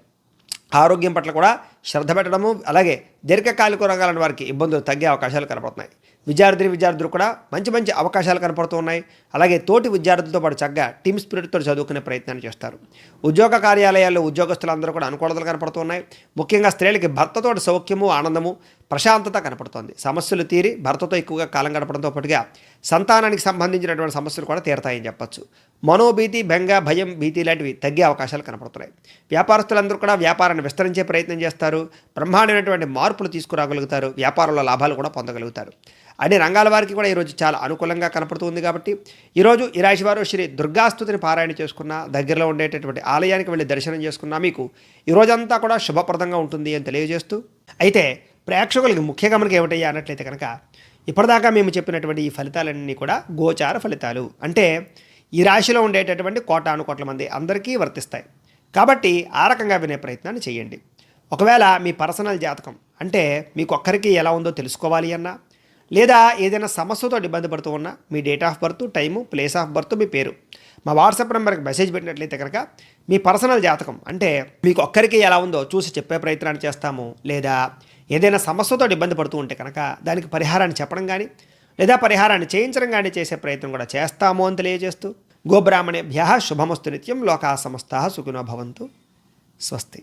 ఆరోగ్యం పట్ల కూడా శ్రద్ధ పెట్టడము, అలాగే దీర్ఘకాలిక రోగాల వారికి ఇబ్బందులు తగ్గే అవకాశాలు కనపడుతున్నాయి. విద్యార్థులు కూడా మంచి అవకాశాలు కనపడుతూ ఉన్నాయి. అలాగే తోటి విద్యార్థులతో పాటు చక్కగా టీమ్ స్పిరిట్తో చదువుకునే ప్రయత్నాన్ని చేస్తారు. ఉద్యోగ కార్యాలయాల్లో ఉద్యోగస్తులందరూ కూడా అనుకూలతలు కనపడుతున్నాయి. ముఖ్యంగా స్త్రీలకి భర్తతోటి సౌఖ్యము, ఆనందము, ప్రశాంతత కనపడుతోంది. సమస్యలు తీరి భర్తతో ఎక్కువగా కాలం గడపడంతో పాటుగా సంతానానికి సంబంధించినటువంటి సమస్యలు కూడా తీరతాయని చెప్పచ్చు. మనోభీతి, బెంగ, భయం, భీతి లాంటివి తగ్గే అవకాశాలు కనపడుతున్నాయి. వ్యాపారస్తులందరూ కూడా వ్యాపారాన్ని విస్తరించే ప్రయత్నం చేస్తారు. బ్రహ్మాండమైనటువంటి మార్పులు తీసుకురాగలుగుతారు. వ్యాపారంలో లాభాలు కూడా పొందగలుగుతారు. అన్ని రంగాల వారికి కూడా ఈరోజు చాలా అనుకూలంగా కనపడుతుంది. కాబట్టి ఈరోజు ఈ రాశి వారు శ్రీ దుర్గాస్తుతిని పారాయణ చేసుకున్న, దగ్గరలో ఉండేటటువంటి ఆలయానికి వెళ్ళి దర్శనం చేసుకున్నా మీకు ఈరోజంతా కూడా శుభప్రదంగా ఉంటుంది అని తెలియజేస్తూ, అయితే ప్రేక్షకులకి ముఖ్య గమనిక ఏమిటయ్యా అన్నట్లయితే కనుక, ఇప్పటిదాకా మేము చెప్పినటువంటి ఈ ఫలితాలన్నీ కూడా గోచార ఫలితాలు. అంటే ఈ రాశిలో ఉండేటటువంటి కోటాను మంది అందరికీ వర్తిస్తాయి. కాబట్టి ఆ రకంగా వినే ప్రయత్నాన్ని చేయండి. ఒకవేళ మీ పర్సనల్ జాతకం అంటే మీకు ఒక్కరికి ఎలా ఉందో తెలుసుకోవాలి అన్నా, లేదా ఏదైనా సమస్యతో ఇబ్బంది పడుతూ ఉన్నా, మీ date of birth, time, place of birth, మీ పేరు మా వాట్సాప్ నెంబర్కి మెసేజ్ పెట్టినట్లయితే కనుక మీ పర్సనల్ జాతకం అంటే మీకు ఒక్కరికి ఎలా ఉందో చూసి చెప్పే ప్రయత్నాన్ని చేస్తాము. లేదా ఏదైనా సమస్యతో ఇబ్బంది పడుతూ ఉంటే కనుక దానికి పరిహారాన్ని చెప్పడం కానీ, లేదా పరిహారాన్ని చేయించడం కానీ చేసే ప్రయత్నం కూడా చేస్తాము అని తెలియజేస్తూ, గోబ్రాహ్మణేభ్యః శుభమస్తు నిత్యం, లోకాః సమస్తాః సుఖినో భవంతు. స్వస్తి.